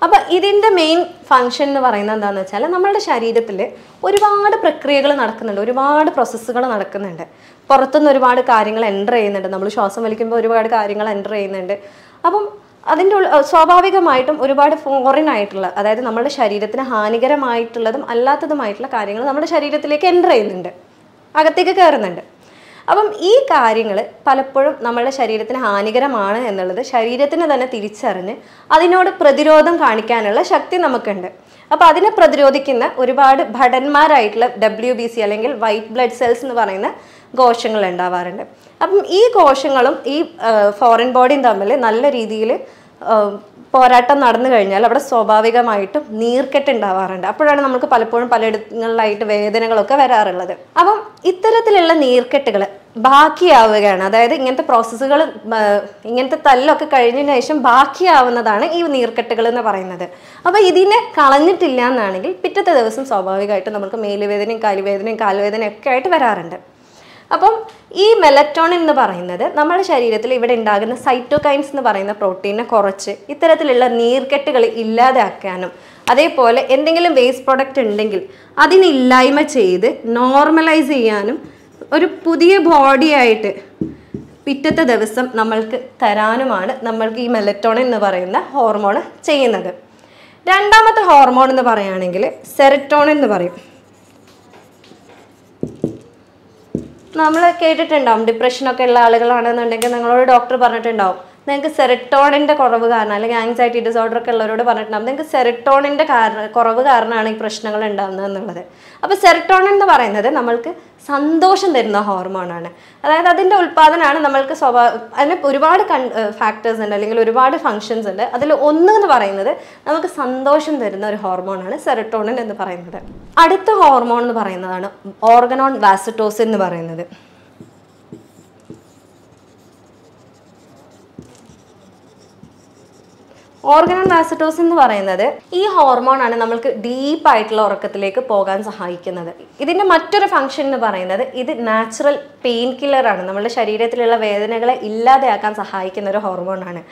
അപ്പോൾ ഇതിൻ്റെ മെയിൻ ഫങ്ഷൻ എന്ന് പറയുന്നത് എന്താണെന്ന് വെച്ചാൽ നമ്മളുടെ ശരീരത്തിൽ ഒരുപാട് പ്രക്രിയകൾ നടക്കുന്നുണ്ട്, ഒരുപാട് പ്രോസസ്സുകൾ നടക്കുന്നുണ്ട്. പുറത്തുനിന്ന് ഒരുപാട് കാര്യങ്ങൾ എൻ്റർ ചെയ്യുന്നുണ്ട്, നമ്മൾ ശ്വാസം വലിക്കുമ്പോൾ ഒരുപാട് കാര്യങ്ങൾ എൻ്റർ ചെയ്യുന്നുണ്ട്. അപ്പം അതിൻ്റെ സ്വാഭാവികമായിട്ടും ഒരുപാട് ഫോറിൻ ആയിട്ടുള്ള, അതായത് നമ്മുടെ ശരീരത്തിന് ഹാനികരമായിട്ടുള്ളതും അല്ലാത്തതുമായിട്ടുള്ള കാര്യങ്ങൾ നമ്മുടെ ശരീരത്തിലേക്ക് എൻ്റർ ചെയ്യുന്നുണ്ട്, അകത്തേക്ക് കയറുന്നുണ്ട്. അപ്പം ഈ കാര്യങ്ങൾ പലപ്പോഴും നമ്മുടെ ശരീരത്തിന് ഹാനികരമാണ് എന്നുള്ളത് ശരീരത്തിന് തന്നെ തിരിച്ചറിഞ്ഞ് അതിനോട് പ്രതിരോധം കാണിക്കാനുള്ള ശക്തി നമുക്കുണ്ട്. അപ്പോൾ അതിനെ പ്രതിരോധിക്കുന്ന ഒരുപാട് ഭടന്മാരായിട്ടുള്ള WBC അല്ലെങ്കിൽ വൈറ്റ് ബ്ലഡ് സെൽസ് എന്ന് പറയുന്ന കോശങ്ങൾ ഉണ്ടാവാറുണ്ട്. അപ്പം ഈ കോശങ്ങളും ഈ ഫോറിൻ ബോഡിയും തമ്മിൽ നല്ല രീതിയിൽ പോരാട്ടം നടന്നു കഴിഞ്ഞാൽ അവിടെ സ്വാഭാവികമായിട്ടും നീർക്കെട്ട് ഉണ്ടാവാറുണ്ട്. അപ്പോഴാണ് നമുക്ക് പലപ്പോഴും പലയിടങ്ങളിലായിട്ട് വേദനകളൊക്കെ വരാറുള്ളത്. അപ്പം ഇത്തരത്തിലുള്ള നീർക്കെട്ടുകൾ ബാക്കിയാവുകയാണ്, അതായത് ഇങ്ങനത്തെ പ്രോസസ്സുകൾ, ഇങ്ങനത്തെ തല്ലൊക്കെ കഴിഞ്ഞതിന് ശേഷം ബാക്കിയാവുന്നതാണ് ഈ നീർക്കെട്ടുകൾ എന്ന് പറയുന്നത്. അപ്പോൾ ഇതിനെ കളഞ്ഞിട്ടില്ല എന്നാണെങ്കിൽ പിറ്റത്തെ ദിവസം സ്വാഭാവികമായിട്ടും നമുക്ക് മേലുവേദനയും കാലുവേദനയും ഒക്കെ ആയിട്ട് വരാറുണ്ട്. അപ്പം ഈ മെലറ്റോണിൻ എന്ന് പറയുന്നത് നമ്മുടെ ശരീരത്തിൽ ഇവിടെ ഉണ്ടാകുന്ന സൈറ്റോകൈൻസ് എന്ന് പറയുന്ന പ്രോട്ടീനെ കുറച്ച് ഇത്തരത്തിലുള്ള നീർക്കെട്ടുകൾ ഇല്ലാതാക്കാനും, അതേപോലെ എന്തെങ്കിലും വേസ്റ്റ് പ്രോഡക്റ്റ് ഉണ്ടെങ്കിൽ അതിനില്ലായ്മ ചെയ്ത് നോർമലൈസ് ചെയ്യാനും ഒരു പുതിയ ബോഡിയായിട്ട് പിറ്റത്തെ ദിവസം നമ്മൾക്ക് തരാനുമാണ് നമ്മൾക്ക് ഈ മെലറ്റോണിൻ എന്ന് പറയുന്ന ഹോർമോൺ ചെയ്യുന്നത്. രണ്ടാമത്തെ ഹോർമോൺ എന്ന് പറയുകയാണെങ്കിൽ സെറട്ടോണിൻ എന്ന് പറയും. നമ്മൾ കേട്ടിട്ടുണ്ടാവും, ഡിപ്രഷനൊക്കെ ഉള്ള ആളുകളാണെന്നുണ്ടെങ്കിൽ നിങ്ങളോട് ഡോക്ടർ പറഞ്ഞിട്ടുണ്ടാവും നിങ്ങൾക്ക് സെറട്ടോണിൻ്റെ കുറവ് കാരണം, അല്ലെങ്കിൽ ആങ്സൈറ്റി ഡിസോർഡർ ഒക്കെ ഉള്ളവരോട് പറഞ്ഞിട്ടുണ്ടാവും നിങ്ങൾക്ക് സെറട്ടോണിൻ്റെ കുറവ് കാരണമാണ് ഈ പ്രശ്നങ്ങൾ ഉണ്ടാകുന്നത് എന്നുള്ളത്. അപ്പോൾ സെറട്ടോണിൻ എന്ന് പറയുന്നത് നമ്മൾക്ക് സന്തോഷം തരുന്ന ഹോർമോണാണ്. അതായത് അതിൻ്റെ ഉൽപ്പാദനമാണ് നമ്മൾക്ക് അതിന് ഒരുപാട് ഫാക്ടേഴ്സ് ഉണ്ട്, അല്ലെങ്കിൽ ഒരുപാട് ഫങ്ഷൻസ് ഉണ്ട്. അതിൽ ഒന്ന് എന്ന് പറയുന്നത് നമുക്ക് സന്തോഷം തരുന്ന ഒരു ഹോർമോണാണ് സെറട്ടോണിൻ എന്ന് പറയുന്നത്. അടുത്ത ഹോർമോൺ എന്ന് പറയുന്നതാണ് ഓർഗനോൺ വാസറ്റോസിൻ എന്ന് പറയുന്നത്. ഓർഗനോൺ വാസറ്റോസിൻ എന്ന് പറയുന്നത് ഈ ഹോർമോണാണ് നമ്മൾക്ക് ഡീപ്പായിട്ടുള്ള ഉറക്കത്തിലേക്ക് പോകാൻ സഹായിക്കുന്നത്. ഇതിൻ്റെ മറ്റൊരു ഫംഗ്ഷൻ എന്ന് പറയുന്നത് ഇത് നാച്ചുറൽ പെയിൻ കില്ലറാണ്, നമ്മുടെ ശരീരത്തിലുള്ള വേദനകളെ ഇല്ലാതെയാക്കാൻ സഹായിക്കുന്ന ഒരു ഹോർമോണാണ്.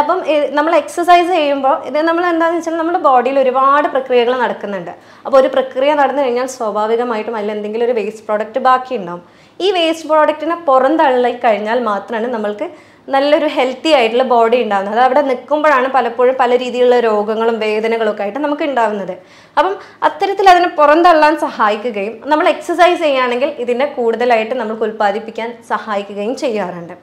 അപ്പം നമ്മൾ എക്സസൈസ് ചെയ്യുമ്പോൾ ഇത് നമ്മൾ എന്താണെന്ന് വെച്ചാൽ നമ്മുടെ ബോഡിയിൽ ഒരുപാട് പ്രക്രിയകൾ നടക്കുന്നുണ്ട്. അപ്പോൾ ഒരു പ്രക്രിയ നടന്നു കഴിഞ്ഞാൽ സ്വാഭാവികമായിട്ടും അതിൽ എന്തെങ്കിലും ഒരു വേസ്റ്റ് പ്രോഡക്റ്റ് ബാക്കിയുണ്ടാവും. ഈ വേസ്റ്റ് പ്രോഡക്റ്റിനെ പുറന്തള്ളി കഴിഞ്ഞാൽ മാത്രമാണ് നമ്മൾക്ക് നല്ലൊരു ഹെൽത്തി ആയിട്ടുള്ള ബോഡി ഉണ്ടാകുന്നത്. അത് അവിടെ നിൽക്കുമ്പോഴാണ് പലപ്പോഴും പല രീതിയിലുള്ള രോഗങ്ങളും വേദനകളും ഒക്കെ ആയിട്ട് നമുക്ക് ഉണ്ടാകുന്നത്. അപ്പം അത്തരത്തിൽ അതിനെ പുറന്തള്ളാൻ സഹായിക്കുകയും നമ്മൾ എക്സസൈസ് ചെയ്യുകയാണെങ്കിൽ ഇതിനെ കൂടുതലായിട്ട് നമുക്ക് ഉൽപ്പാദിപ്പിക്കാൻ സഹായിക്കുകയും ചെയ്യാറുണ്ട്.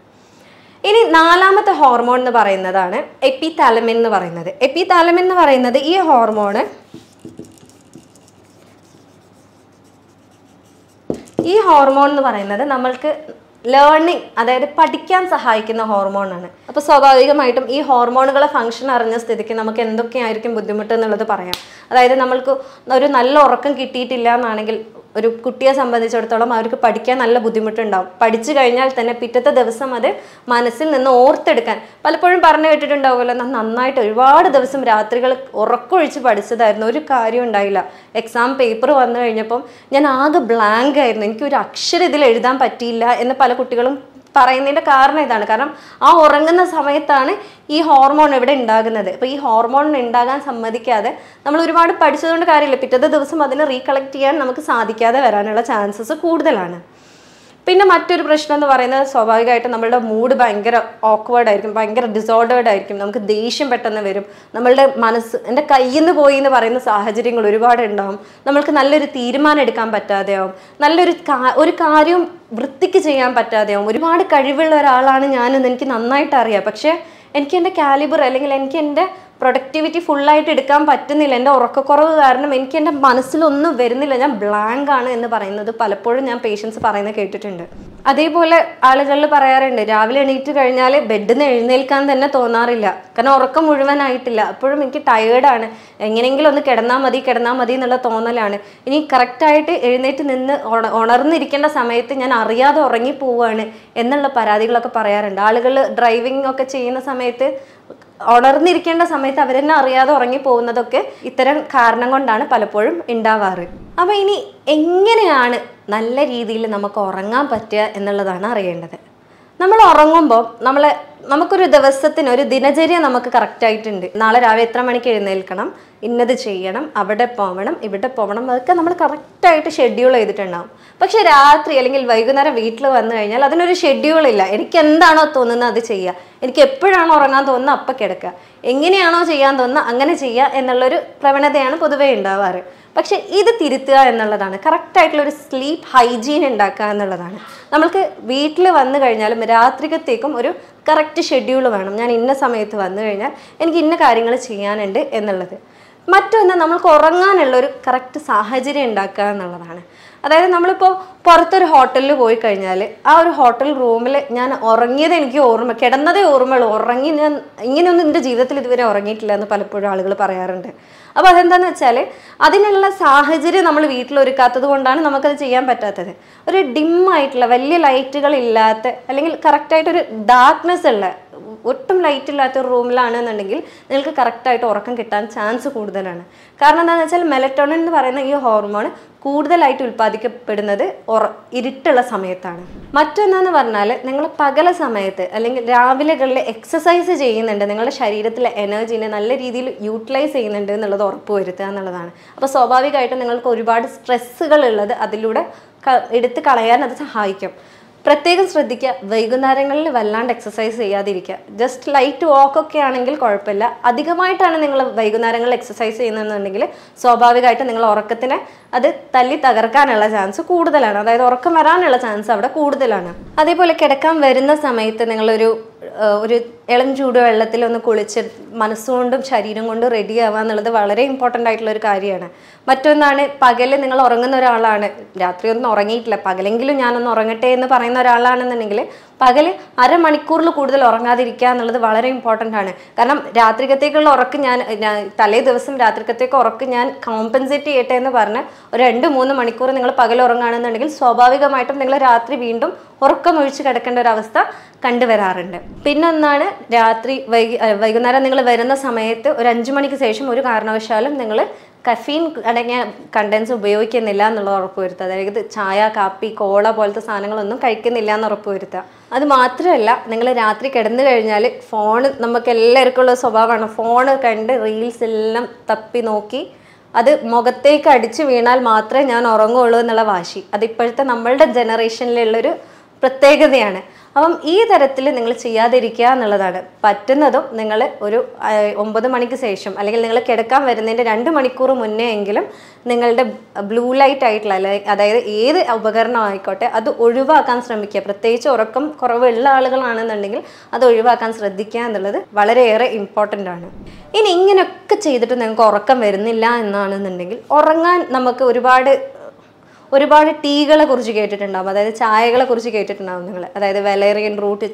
ഇനി നാലാമത്തെ ഹോർമോൺ എന്ന് പറയുന്നതാണ് എപ്പിതാലമിൻ എന്ന് പറയുന്നത്. എപ്പിതാലമിൻ എന്ന് പറയുന്നത് ഈ ഹോർമോൺ എന്ന് പറയുന്നത് നമ്മൾക്ക് ലേണിംഗ്, അതായത് പഠിക്കാൻ സഹായിക്കുന്ന ഹോർമോണാണ്. അപ്പോൾ സ്വാഭാവികമായിട്ടും ഈ ഹോർമോണുകളെ ഫംഗ്ഷൻ അറിഞ്ഞ സ്ഥിതിക്ക് നമുക്ക് എന്തൊക്കെയായിരിക്കും ബുദ്ധിമുട്ട് എന്നുള്ളത് പറയാം. അതായത് നമ്മൾക്ക് ഒരു നല്ല ഉറക്കം കിട്ടിയിട്ടില്ല എന്നാണെങ്കിൽ ഒരു കുട്ടിയെ സംബന്ധിച്ചിടത്തോളം അവർക്ക് പഠിക്കാൻ നല്ല ബുദ്ധിമുട്ടുണ്ടാവും. പഠിച്ചു കഴിഞ്ഞാൽ തന്നെ പിറ്റത്തെ ദിവസം അത് മനസ്സിൽ നിന്ന് ഓർത്തെടുക്കാൻ പലപ്പോഴും പറഞ്ഞു കേട്ടിട്ടുണ്ടാവുമല്ലോ, നന്നായിട്ട് ഒരുപാട് ദിവസം രാത്രികൾ ഉറക്കമൊഴിച്ച് പഠിച്ചതായിരുന്നു, ഒരു കാര്യം ഉണ്ടായില്ല. എക്സാം പേപ്പർ വന്നു കഴിഞ്ഞപ്പം ഞാൻ ആകെ ബ്ലാങ്ക് ആയിരുന്നു, എനിക്കൊരു അക്ഷരം ഇതിൽ എഴുതാൻ പറ്റിയില്ല എന്ന് പല കുട്ടികളും പറയുന്നതിൻ്റെ കാരണം ഇതാണ്. കാരണം ആ ഉറങ്ങുന്ന സമയത്താണ് ഈ ഹോർമോൺ ഇവിടെ ഉണ്ടാകുന്നത്. അപ്പോൾ ഈ ഹോർമോൺ ഉണ്ടാകാൻ സമ്മതിക്കാതെ നമ്മൾ ഒരുപാട് പഠിച്ചതുകൊണ്ട് കാര്യമില്ല, പിറ്റത്തെ ദിവസം അതിനെ റീകളക്ട് ചെയ്യാൻ നമുക്ക് സാധിക്കാതെ വരാനുള്ള ചാൻസസ് കൂടുതലാണ്. പിന്നെ മറ്റൊരു പ്രശ്നം എന്ന് പറയുന്നത് സ്വാഭാവികമായിട്ടും നമ്മളുടെ മൂഡ് ഭയങ്കര ഓക്വേർഡ് ആയിരിക്കും, ഭയങ്കര ഡിസോർഡേർഡ് ആയിരിക്കും. നമുക്ക് ദേഷ്യം പെട്ടെന്ന് വരും, നമ്മളുടെ മനസ്സ് എൻ്റെ കയ്യിൽ നിന്ന് പോയി എന്ന് പറയുന്ന സാഹചര്യങ്ങൾ ഒരുപാട് ഉണ്ടാവും. നമ്മൾക്ക് നല്ലൊരു തീരുമാനം എടുക്കാൻ പറ്റാതെയാവും, ഒരു കാര്യം വൃത്തിക്ക് ചെയ്യാൻ പറ്റാതെയാവും. ഒരുപാട് കഴിവുള്ള ഒരാളാണ് ഞാനെന്ന് എനിക്ക് നന്നായിട്ട് അറിയാം, പക്ഷേ എനിക്ക് എൻ്റെ കാലിബർ അല്ലെങ്കിൽ എനിക്ക് എൻ്റെ പ്രൊഡക്ടിവിറ്റി ഫുള്ളായിട്ട് എടുക്കാൻ പറ്റുന്നില്ല. എൻ്റെ ഉറക്കക്കുറവ് കാരണം എനിക്ക് എൻ്റെ മനസ്സിലൊന്നും വരുന്നില്ല, ഞാൻ ബ്ലാങ്ക് ആണ് എന്ന് പറയുന്നത് പലപ്പോഴും ഞാൻ പേഷ്യൻസ് പറയുന്നത് കേട്ടിട്ടുണ്ട്. അതേപോലെ ആളുകളിൽ പറയാറുണ്ട് രാവിലെ എണീറ്റ് കഴിഞ്ഞാൽ ബെഡിൽ നിന്ന് എഴുന്നേൽക്കാൻ തന്നെ തോന്നാറില്ല, കാരണം ഉറക്കം മുഴുവനായിട്ടില്ല, അപ്പോഴും എനിക്ക് ടയേർഡാണ്, എങ്ങനെയെങ്കിലും ഒന്ന് കിടന്നാൽ മതി എന്നുള്ള തോന്നലാണ്. ഇനി കറക്റ്റായിട്ട് എഴുന്നേറ്റ് നിന്ന് ഉണർന്നിരിക്കേണ്ട സമയത്ത് ഞാൻ അറിയാതെ ഉറങ്ങിപ്പോവാണ് എന്നുള്ള പരാതികളൊക്കെ പറയാറുണ്ട്. ആളുകൾ ഡ്രൈവിംഗ് ഒക്കെ ചെയ്യുന്ന സമയത്ത് ഉണർന്നിരിക്കേണ്ട സമയത്ത് അവരെന്നെ അറിയാതെ ഉറങ്ങിപ്പോകുന്നതൊക്കെ ഇത്തരം കാരണം കൊണ്ടാണ് പലപ്പോഴും ഉണ്ടാവാറ്. അപ്പോൾ ഇനി എങ്ങനെയാണ് നല്ല രീതിയിൽ നമുക്ക് ഉറങ്ങാൻ പറ്റുക എന്നുള്ളതാണ് അറിയേണ്ടത്. നമ്മൾ ഉറങ്ങുമ്പോൾ നമുക്കൊരു ദിവസത്തിന് ഒരു ദിനചര്യ നമുക്ക് കറക്റ്റായിട്ടുണ്ട്. നാളെ രാവിലെ എത്ര മണിക്ക് എഴുന്നേൽക്കണം, ഇന്നത് ചെയ്യണം, അവിടെ പോകണം, ഇവിടെ പോകണം, അതൊക്കെ നമ്മൾ കറക്റ്റായിട്ട് ഷെഡ്യൂൾ ചെയ്തിട്ടുണ്ടാവും. പക്ഷെ രാത്രി അല്ലെങ്കിൽ വൈകുന്നേരം വീട്ടിൽ വന്നു കഴിഞ്ഞാൽ അതിനൊരു ഷെഡ്യൂളില്ല. എനിക്ക് എന്താണോ തോന്നുന്നത് അത് ചെയ്യുക, എനിക്ക് എപ്പോഴാണോ ഉറങ്ങാൻ തോന്നുന്നത് അപ്പം കിടക്കുക, എങ്ങനെയാണോ ചെയ്യാൻ തോന്നുന്നത് അങ്ങനെ ചെയ്യുക എന്നുള്ളൊരു പ്രവണതയാണ് പൊതുവേ ഉണ്ടാവാറ്. പക്ഷെ ഇത് തിരുത്തുക എന്നുള്ളതാണ്, കറക്റ്റായിട്ടുള്ളൊരു സ്ലീപ്പ് ഹൈജീൻ ഉണ്ടാക്കുക എന്നുള്ളതാണ്. നമ്മൾക്ക് വീട്ടിൽ വന്നു കഴിഞ്ഞാലും രാത്രികത്തേക്കും ഒരു കറക്റ്റ് ഷെഡ്യൂൾ വേണം. ഞാൻ ഇന്ന സമയത്ത് വന്നു കഴിഞ്ഞാൽ എനിക്ക് ഇന്ന കാര്യങ്ങൾ ചെയ്യാനുണ്ട് എന്നുള്ളത്. മറ്റൊന്ന് നമ്മൾക്ക് ഉറങ്ങാനുള്ളൊരു കറക്റ്റ് സാഹചര്യം ഉണ്ടാക്കുക എന്നുള്ളതാണ്. അതായത് നമ്മളിപ്പോൾ പുറത്തൊരു ഹോട്ടലിൽ പോയി കഴിഞ്ഞാൽ ആ ഒരു ഹോട്ടൽ റൂമിൽ ഞാൻ ഉറങ്ങിയത് എനിക്ക് കിടന്നതേ ഓർമ്മയുള്ളൂ. ഞാൻ ഇങ്ങനെയൊന്നും എൻ്റെ ജീവിതത്തിൽ ഇതുവരെ ഉറങ്ങിയിട്ടില്ല എന്ന് പലപ്പോഴും ആളുകൾ പറയാറുണ്ട്. അപ്പോൾ അതെന്താണെന്ന് വെച്ചാൽ അതിനുള്ള സാഹചര്യം നമ്മൾ വീട്ടിലൊരുക്കാത്തത് കൊണ്ടാണ് നമുക്കത് ചെയ്യാൻ പറ്റാത്തത്. ഒരു ഡിമ്മായിട്ടുള്ള വലിയ ലൈറ്റുകളില്ലാത്ത അല്ലെങ്കിൽ കറക്റ്റായിട്ടൊരു ഡാർക്ക്നെസ് ഉള്ള ഒട്ടും ലൈറ്റ് ഇല്ലാത്ത ഒരു റൂമിലാണെന്നുണ്ടെങ്കിൽ നിങ്ങൾക്ക് കറക്റ്റായിട്ട് ഉറക്കം കിട്ടാൻ ചാൻസ് കൂടുതലാണ്. കാരണം എന്താണെന്ന് വെച്ചാൽ മെലറ്റോണിൻ എന്ന് പറയുന്ന ഈ ഹോർമോൺ കൂടുതലായിട്ട് ഉൽപ്പാദിക്കപ്പെടുന്നത് ഇരുട്ടുള്ള സമയത്താണ്. മറ്റൊന്നെന്ന് പറഞ്ഞാൽ നിങ്ങൾ പകല സമയത്ത് അല്ലെങ്കിൽ രാവിലെകളിൽ എക്സസൈസ് ചെയ്യുന്നുണ്ട്, നിങ്ങളുടെ ശരീരത്തിലെ എനർജീനെ നല്ല രീതിയിൽ യൂട്ടിലൈസ് ചെയ്യുന്നുണ്ട് എന്നുള്ളത് ഉറപ്പുവരുത്തുക എന്നുള്ളതാണ്. അപ്പോൾ സ്വാഭാവികമായിട്ടും നിങ്ങൾക്ക് ഒരുപാട് സ്ട്രെസ്സുകൾ ഉള്ളത് അതിലൂടെ എടുത്ത് കളയാൻ അത് സഹായിക്കും. പ്രത്യേകം ശ്രദ്ധിക്കുക, വൈകുന്നേരങ്ങളിൽ വല്ലാണ്ട് എക്സസൈസ് ചെയ്യാതിരിക്കുക. ജസ്റ്റ് ലൈറ്റ് വാക്കൊക്കെ ആണെങ്കിൽ കുഴപ്പമില്ല. അധികമായിട്ടാണ് നിങ്ങൾ വൈകുന്നേരങ്ങളിൽ എക്സസൈസ് ചെയ്യുന്നതെന്നുണ്ടെങ്കിൽ സ്വാഭാവികമായിട്ടും നിങ്ങൾ ഉറക്കത്തിനെ അത് തല്ലി തകർക്കാനുള്ള ചാൻസ് കൂടുതലാണ്. അതായത് ഉറക്കം വരാനുള്ള ചാൻസ് അവിടെ കൂടുതലാണ്. അതേപോലെ കിടക്കാൻ വരുന്ന സമയത്ത് നിങ്ങളൊരു ഇളം ചൂട് വെള്ളത്തിൽ ഒന്ന് കുളിച്ച് മനസ്സുകൊണ്ടും ശരീരം കൊണ്ടും റെഡി ആവുക എന്നുള്ളത് വളരെ ഇമ്പോർട്ടൻ്റ് ആയിട്ടുള്ളൊരു കാര്യമാണ്. മറ്റൊന്നാണ്, പകല് നിങ്ങൾ ഉറങ്ങുന്ന ഒരാളാണ്, രാത്രി ഒന്നും ഉറങ്ങിയിട്ടില്ല, പകലെങ്കിലും ഞാനൊന്ന് ഉറങ്ങട്ടെ എന്ന് പറയുന്ന ഒരാളാണെന്നുണ്ടെങ്കിൽ പകൽ അരമണിക്കൂറിൽ കൂടുതൽ ഉറങ്ങാതിരിക്കുക എന്നുള്ളത് വളരെ ഇമ്പോർട്ടൻ്റ് ആണ്. കാരണം രാത്രിക്കത്തേക്കുള്ള ഉറക്ക് ഞാൻ തലേ ദിവസം രാത്രിക്കത്തേക്ക് ഉറക്ക് ഞാൻ കോമ്പൻസേറ്റ് ചെയ്യട്ടെ എന്ന് പറഞ്ഞ് ഒരു 2-3 മണിക്കൂർ നിങ്ങൾ പകൽ ഉറങ്ങുകയാണെന്നുണ്ടെങ്കിൽ സ്വാഭാവികമായിട്ടും നിങ്ങൾ രാത്രി വീണ്ടും ഉറക്കം ഒഴിച്ച് കിടക്കേണ്ട ഒരു അവസ്ഥ കണ്ടുവരാറുണ്ട്. പിന്നൊന്നാണ്, രാത്രി വൈകുന്നേരം നിങ്ങൾ വരുന്ന സമയത്ത് ഒരു 5 മണിക്ക് ശേഷം ഒരു കാരണവശാലും നിങ്ങൾ കഫീൻ അടങ്ങിയ കണ്ടൻസ് ഉപയോഗിക്കുന്നില്ല എന്നുള്ളത് ഉറപ്പുവരുത്തുക. അതായത് ചായ, കാപ്പി, കോള പോലത്തെ സാധനങ്ങളൊന്നും കഴിക്കുന്നില്ല എന്ന് ഉറപ്പുവരുത്തുക. അത് മാത്രമല്ല, നിങ്ങൾ രാത്രി കിടന്നു കഴിഞ്ഞാൽ നമുക്ക് എല്ലാവർക്കും ഉള്ള സ്വഭാവമാണ്, ഫോണ് കണ്ട് റീൽസ് എല്ലാം തപ്പി നോക്കി അത് മുഖത്തേക്ക് അടിച്ച് വീണാൽ മാത്രമേ ഞാൻ ഉറങ്ങുള്ളൂ എന്നുള്ള വാശി, അതിപ്പോഴത്തെ നമ്മളുടെ ജനറേഷനിലുള്ളൊരു പ്രത്യേകതയാണ്. അപ്പം ഈ തരത്തിൽ നിങ്ങൾ ചെയ്യാതിരിക്കുക എന്നുള്ളതാണ്. പറ്റുന്നതും നിങ്ങൾ ഒരു 9 മണിക്ക് ശേഷം അല്ലെങ്കിൽ നിങ്ങൾ കിടക്കാൻ വരുന്നതിൻ്റെ 2 മണിക്കൂർ മുന്നേ എങ്കിലും നിങ്ങളുടെ ബ്ലൂ ലൈറ്റ് ആയിട്ടുള്ള അതായത് ഏത് ഉപകരണം ആയിക്കോട്ടെ അത് ഒഴിവാക്കാൻ ശ്രമിക്കുക. പ്രത്യേകിച്ച് ഉറക്കം കുറവുള്ള ആളുകളാണെന്നുണ്ടെങ്കിൽ അത് ഒഴിവാക്കാൻ ശ്രദ്ധിക്കുക എന്നുള്ളത് വളരെയേറെ ഇമ്പോർട്ടൻ്റ് ആണ്. ഇനി ഇങ്ങനെയൊക്കെ ചെയ്തിട്ട് നിങ്ങൾക്ക് ഉറക്കം വരുന്നില്ല എന്നാണെന്നുണ്ടെങ്കിൽ ഉറങ്ങാൻ നമുക്ക് ഒരുപാട് ടീകളെ കുറിച്ച് കേട്ടിട്ടുണ്ടാകും. അതായത് ചായകളെ കുറിച്ച് കേട്ടിട്ടുണ്ടാകും നിങ്ങൾ. അതായത് വെലേറിയൻ റൂട്ട്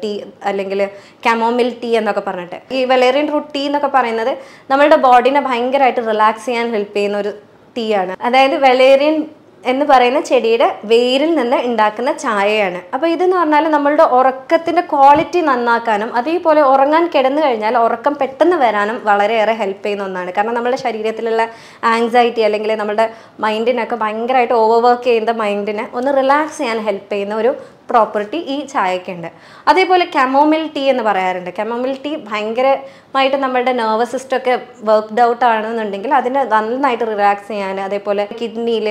ടീ അല്ലെങ്കിൽ കമോമിൽ ടീ എന്നൊക്കെ പറഞ്ഞിട്ട്. ഈ വെലേറിയൻ റൂട്ട് ടീ എന്നൊക്കെ പറയുന്നത് നമ്മളുടെ ബോഡീനെ ഭയങ്കരമായിട്ട് റിലാക്സ് ചെയ്യാൻ ഹെൽപ്പ് ചെയ്യുന്ന ഒരു ടീ ആണ്. അതായത് വെലേറിയൻ എന്ന് പറയുന്ന ചെടിയുടെ വേരിൽ നിന്ന് ഉണ്ടാക്കുന്ന ചായയാണ്. അപ്പോൾ ഇതെന്ന് പറഞ്ഞാൽ നമ്മളുടെ ഉറക്കത്തിൻ്റെ ക്വാളിറ്റി നന്നാക്കാനും അതേപോലെ ഉറങ്ങാൻ കിടന്നു കഴിഞ്ഞാൽ ഉറക്കം പെട്ടെന്ന് വരാനും വളരെയേറെ ഹെൽപ്പ് ചെയ്യുന്ന ഒന്നാണ്. കാരണം നമ്മുടെ ശരീരത്തിലുള്ള ആങ്സൈറ്റി അല്ലെങ്കിൽ നമ്മുടെ മൈൻഡിനൊക്കെ ഭയങ്കരമായിട്ട് ഓവർവർക്ക് ചെയ്യുന്ന മൈൻഡിനെ ഒന്ന് റിലാക്സ് ചെയ്യാൻ ഹെൽപ്പ് ചെയ്യുന്ന ഒരു പ്രോപ്പർട്ടി ഈ ചായക്കുണ്ട്. അതേപോലെ കമോമിൽ ടീ എന്ന് പറയാറുണ്ട്. കമോമിൽ ടീ ഭയങ്കരമായിട്ട് നമ്മുടെ നെർവസ് സിസ്റ്റം ഒക്കെ വർക്ക്ഡ് ഔട്ട് ആണെന്നുണ്ടെങ്കിൽ അതിനെ നന്നായിട്ട് റിലാക്സ് ചെയ്യാൻ, അതേപോലെ കിഡ്നിയിൽ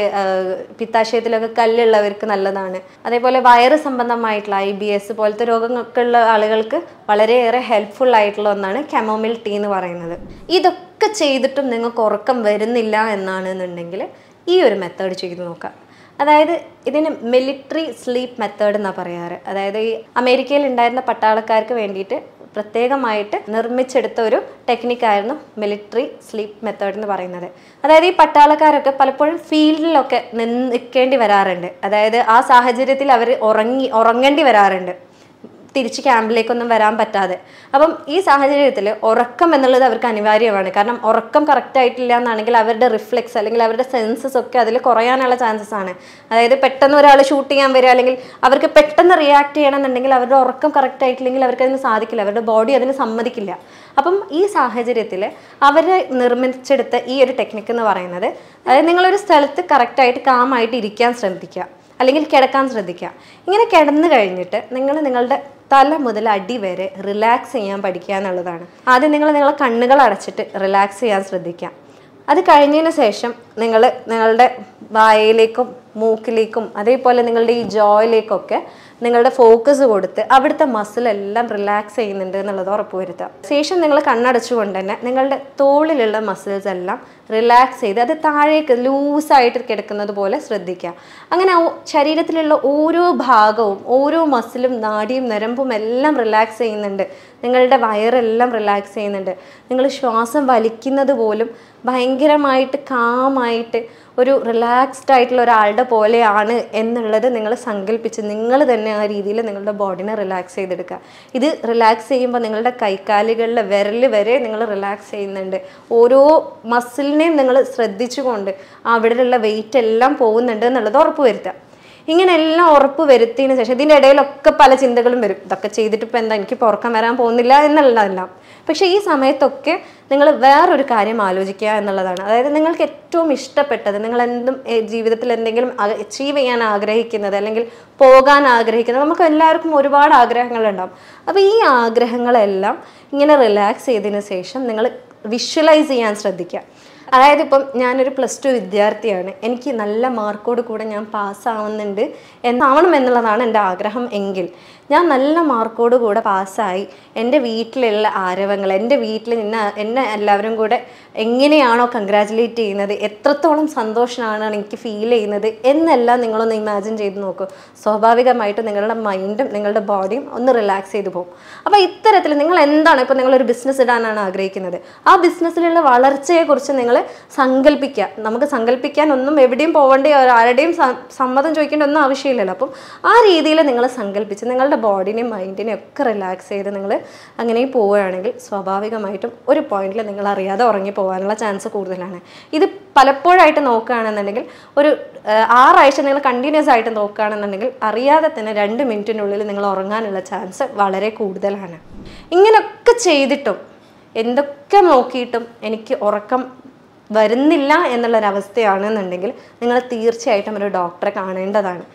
പിത്താശയത്തിലൊക്കെ കല്ലുള്ളവർക്ക് നല്ലതാണ്. അതേപോലെ വയറ് സംബന്ധമായിട്ടുള്ള IBS പോലത്തെ രോഗങ്ങളൊക്കെ ഉള്ള ആളുകൾക്ക് വളരെയേറെ ഹെൽപ്ഫുൾ ആയിട്ടുള്ള ഒന്നാണ് കമോമിൽ ടീ എന്ന് പറയുന്നത്. ഇതൊക്കെ ചെയ്തിട്ടും നിങ്ങൾക്ക് ഉറക്കം വരുന്നില്ല എന്നാണെന്നുണ്ടെങ്കിൽ ഈ ഒരു മെത്തേഡ് ചെയ്ത് നോക്കാം. അതായത് ഇതിന് മിലിറ്ററി സ്ലീപ്പ് മെത്തേഡ് എന്നാണ് പറയാറ്. അതായത് ഈ അമേരിക്കയിൽ ഉണ്ടായിരുന്ന പട്ടാളക്കാർക്ക് വേണ്ടിയിട്ട് പ്രത്യേകമായിട്ട് നിർമ്മിച്ചെടുത്ത ഒരു ടെക്നിക്കായിരുന്നു മിലിറ്ററി സ്ലീപ്പ് മെത്തേഡ് എന്ന് പറയുന്നത്. അതായത് ഈ പട്ടാളക്കാരൊക്കെ പലപ്പോഴും ഫീൽഡിലൊക്കെ നിൽക്കേണ്ടി വരാറുണ്ട്. അതായത് ആ സാഹചര്യത്തിൽ അവർ ഉറങ്ങേണ്ടി വരാറുണ്ട്, തിരിച്ച് ക്യാമ്പിലേക്കൊന്നും വരാൻ പറ്റാതെ. അപ്പം ഈ സാഹചര്യത്തിൽ ഉറക്കം എന്നുള്ളത് അവർക്ക് അനിവാര്യമാണ്. കാരണം ഉറക്കം കറക്റ്റ് ആയിട്ടില്ല എന്നാണെങ്കിൽ അവരുടെ റിഫ്ലെക്സ് അല്ലെങ്കിൽ അവരുടെ സെൻസസ് ഒക്കെ അതിൽ കുറയാനുള്ള ചാൻസസ് ആണ്. അതായത് പെട്ടെന്ന് ഒരാൾ ഷൂട്ട് ചെയ്യാൻ വരിക അല്ലെങ്കിൽ അവർക്ക് പെട്ടെന്ന് റിയാക്ട് ചെയ്യണമെന്നുണ്ടെങ്കിൽ അവരുടെ ഉറക്കം കറക്റ്റ് ആയിട്ടില്ലെങ്കിൽ അവർക്ക് അതിന് സാധിക്കില്ല, അവരുടെ ബോഡി അതിന് സമ്മതിക്കില്ല. അപ്പം ഈ സാഹചര്യത്തിൽ അവർ നിർമ്മിച്ചെടുത്ത ഈ ഒരു ടെക്നിക്ക് എന്ന് പറയുന്നത്, അതായത് നിങ്ങളൊരു സ്ഥലത്ത് കറക്റ്റായിട്ട് കാമായിട്ട് ഇരിക്കാൻ ശ്രമിക്കുക. അല്ലെങ്കിൽ കിടക്കാൻ ശ്രദ്ധിക്കുക. ഇങ്ങനെ കിടന്നു കഴിഞ്ഞിട്ട് നിങ്ങൾ നിങ്ങളുടെ തല മുതൽ അടി വരെ റിലാക്സ് ചെയ്യാൻ പഠിക്കുക എന്നുള്ളതാണ്. ആദ്യം നിങ്ങളുടെ കണ്ണുകൾ അടച്ചിട്ട് റിലാക്സ് ചെയ്യാൻ ശ്രദ്ധിക്കുക. അത് കഴിഞ്ഞതിന് ശേഷം നിങ്ങളുടെ വായയിലേക്കും മൂക്കിലേക്കും അതേപോലെ നിങ്ങളുടെ ഈ ജോയിലേക്കൊക്കെ നിങ്ങളുടെ ഫോക്കസ് കൊടുത്ത് അവിടുത്തെ മസിലെല്ലാം റിലാക്സ് ചെയ്യുന്നുണ്ട് എന്നുള്ളത് ഉറപ്പുവരുത്തുക. ശേഷം നിങ്ങൾ കണ്ണടച്ചുകൊണ്ട് തന്നെ നിങ്ങളുടെ തോളിലുള്ള മസിൽസ് എല്ലാം റിലാക്സ് ചെയ്ത് അത് താഴേക്ക് ലൂസായിട്ട് കിടക്കുന്നത് പോലെ ശ്രദ്ധിക്കുക. അങ്ങനെ ശരീരത്തിലുള്ള ഓരോ ഭാഗവും ഓരോ മസിലും നാഡിയും നരമ്പും എല്ലാം റിലാക്സ് ചെയ്യുന്നുണ്ട്. നിങ്ങളുടെ വയറെല്ലാം റിലാക്സ് ചെയ്യുന്നുണ്ട്. നിങ്ങൾ ശ്വാസം വലിക്കുന്നത് പോലും ഭയങ്കരമായിട്ട് കാമായിട്ട് ഒരു റിലാക്സ്ഡ് ആയിട്ടുള്ള ഒരാളുടെ പോലെയാണ് എന്നുള്ളത് നിങ്ങൾ സങ്കല്പിച്ച് നിങ്ങൾ തന്നെ ആ രീതിയിൽ നിങ്ങളുടെ ബോഡിനെ റിലാക്സ് ചെയ്തെടുക്കുക. ഇത് റിലാക്സ് ചെയ്യുമ്പോൾ നിങ്ങളുടെ കൈക്കാലുകളിലെ വിരൽ വരെ നിങ്ങൾ റിലാക്സ് ചെയ്യുന്നുണ്ട്. ഓരോ മസിലിനെയും നിങ്ങൾ ശ്രദ്ധിച്ചുകൊണ്ട് അവിടെയുള്ള വെയിറ്റ് എല്ലാം പോകുന്നുണ്ട് എന്നുള്ളത് ഉറപ്പ് വരുത്തുക. ഇങ്ങനെ എല്ലാം ഉറപ്പ് വരുത്തിയതിന് ശേഷം ഇതിൻ്റെ ഇടയിലൊക്കെ പല ചിന്തകളും വരും. ഇതൊക്കെ ചെയ്തിട്ട് ഇപ്പം എന്താ, എനിക്ക് ഉറക്കം വരാൻ പോകുന്നില്ല എന്നുള്ളതല്ല. പക്ഷേ ഈ സമയത്തൊക്കെ നിങ്ങൾ വേറൊരു കാര്യം ആലോചിക്കുക എന്നുള്ളതാണ്. അതായത് നിങ്ങൾക്ക് ഏറ്റവും ഇഷ്ടപ്പെട്ടത്, നിങ്ങൾ ജീവിതത്തിൽ എന്തെങ്കിലും അച്ചീവ് ചെയ്യാൻ ആഗ്രഹിക്കുന്നത് അല്ലെങ്കിൽ പോകാൻ ആഗ്രഹിക്കുന്നത്, നമുക്ക് എല്ലാവർക്കും ഒരുപാട് ആഗ്രഹങ്ങളുണ്ടാവും. അപ്പോൾ ഈ ആഗ്രഹങ്ങളെല്ലാം ഇങ്ങനെ റിലാക്സ് ചെയ്തതിന് ശേഷം നിങ്ങൾ വിഷ്വലൈസ് ചെയ്യാൻ ശ്രദ്ധിക്കുക. അതായത് ഇപ്പം ഞാനൊരു +2 വിദ്യാർത്ഥിയാണ്, എനിക്ക് നല്ല മാർക്കോട് കൂടെ ഞാൻ പാസ്സാവുന്നുണ്ട് എന്നുള്ളതാണ് എൻ്റെ ആഗ്രഹം എങ്കിൽ ഞാൻ നല്ല മാർക്കോട് കൂടെ പാസ്സായി എൻ്റെ വീട്ടിലുള്ള ആരവങ്ങൾ, എൻ്റെ വീട്ടിൽ എന്നെ എല്ലാവരും കൂടെ എങ്ങനെയാണോ കൺഗ്രാജുലേറ്റ് ചെയ്യുന്നത്, എത്രത്തോളം സന്തോഷമാണ് എനിക്ക് ഫീൽ ചെയ്യുന്നത് എന്നെല്ലാം നിങ്ങളൊന്ന് ഇമാജിൻ ചെയ്ത് നോക്കൂ. സ്വാഭാവികമായിട്ടും നിങ്ങളുടെ മൈൻഡും നിങ്ങളുടെ ബോഡിയും ഒന്ന് റിലാക്സ് ചെയ്ത് പോകും. അപ്പോൾ ഇത്തരത്തിൽ നിങ്ങൾ എന്താണ്, ഇപ്പോൾ നിങ്ങളൊരു ബിസിനസ് ഇടാനാണ് ആഗ്രഹിക്കുന്നത്, ആ ബിസിനസ്സിലുള്ള വളർച്ചയെക്കുറിച്ച് നിങ്ങൾ സങ്കല്പിക്കുക. നമുക്ക് സങ്കല്പിക്കാൻ ഒന്നും എവിടെയും പോകേണ്ട, ആരുടെയും സമ്മതം ചോദിക്കേണ്ട ഒന്നും ആവശ്യമില്ലല്ലോ. അപ്പം ആ രീതിയിൽ നിങ്ങൾ സങ്കല്പിച്ച് നിങ്ങളുടെ ബോഡിനെയും മൈൻഡിനെയും ഒക്കെ റിലാക്സ് ചെയ്ത് നിങ്ങൾ അങ്ങനെ പോവുകയാണെങ്കിൽ സ്വാഭാവികമായിട്ടും ഒരു പോയിന്റിൽ നിങ്ങൾ അറിയാതെ ഉറങ്ങി പോകാനുള്ള ചാൻസ് കൂടുതലാണ്. ഇത് പലപ്പോഴായിട്ട് നോക്കുകയാണെന്നുണ്ടെങ്കിൽ ഒരു 6 ആഴ്ച നിങ്ങൾ കണ്ടിന്യൂസ് ആയിട്ട് നോക്കുകയാണെന്നുണ്ടെങ്കിൽ അറിയാതെ തന്നെ 2 മിനിറ്റിനുള്ളിൽ നിങ്ങൾ ഉറങ്ങാനുള്ള ചാൻസ് വളരെ കൂടുതലാണ്. ഇങ്ങനെയൊക്കെ ചെയ്തിട്ടും എന്തൊക്കെ നോക്കിയിട്ടും എനിക്ക് ഉറക്കം വരുന്നില്ല എന്നുള്ളൊരവസ്ഥയാണെന്നുണ്ടെങ്കിൽ നിങ്ങൾ തീർച്ചയായിട്ടും ഒരു ഡോക്ടറെ കാണേണ്ടതാണ്.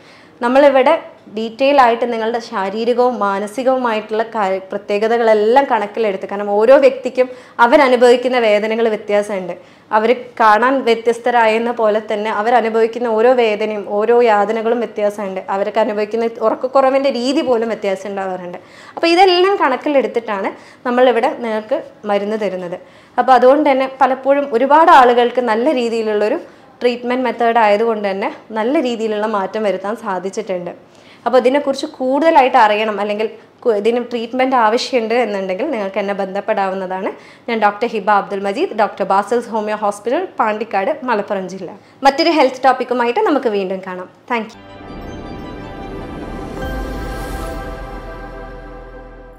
നമ്മളിവിടെ ഡീറ്റെയിൽ ആയിട്ട് നിങ്ങളുടെ ശാരീരികവും മാനസികവുമായിട്ടുള്ള പ്രത്യേകതകളെല്ലാം കണക്കിലെടുത്ത്, കാരണം ഓരോ വ്യക്തിക്കും അവരനുഭവിക്കുന്ന വേദനകൾ വ്യത്യാസമുണ്ട്. അവർ കാണാൻ വ്യത്യസ്തരായെന്ന പോലെ തന്നെ അവരനുഭവിക്കുന്ന ഓരോ വേദനയും ഓരോ യാതനകളും വ്യത്യാസമുണ്ട്. അവർക്ക് അനുഭവിക്കുന്ന ഉറക്കക്കുറവിൻ്റെ രീതി പോലും വ്യത്യാസം ഉണ്ടാകാറുണ്ട്. അപ്പോൾ ഇതെല്ലാം കണക്കിലെടുത്തിട്ടാണ് നമ്മളിവിടെ നിങ്ങൾക്ക് മരുന്ന് തരുന്നത്. അപ്പോൾ അതുകൊണ്ട് തന്നെ പലപ്പോഴും ഒരുപാട് ആളുകൾക്ക് നല്ല രീതിയിലുള്ളൊരു ട്രീറ്റ്മെൻറ്റ് മെത്തേഡ് ആയതുകൊണ്ട് തന്നെ നല്ല രീതിയിലുള്ള മാറ്റം വരുത്താൻ സാധിച്ചിട്ടുണ്ട്. അപ്പോൾ ഇതിനെക്കുറിച്ച് കൂടുതലായിട്ട് അറിയണം അല്ലെങ്കിൽ ഇതിന് ട്രീറ്റ്മെൻറ്റ് ആവശ്യമുണ്ട് എന്നുണ്ടെങ്കിൽ നിങ്ങൾക്ക് എന്നെ ബന്ധപ്പെടാവുന്നതാണ്. ഞാൻ doctor Hiba Abdul Majeed, doctor Basil's homeo hospital, Pandikkad, Malappuram ജില്ല. മറ്റൊരു ഹെൽത്ത് ടോപ്പിക്കുമായിട്ട് നമുക്ക് വീണ്ടും കാണാം. Thank you.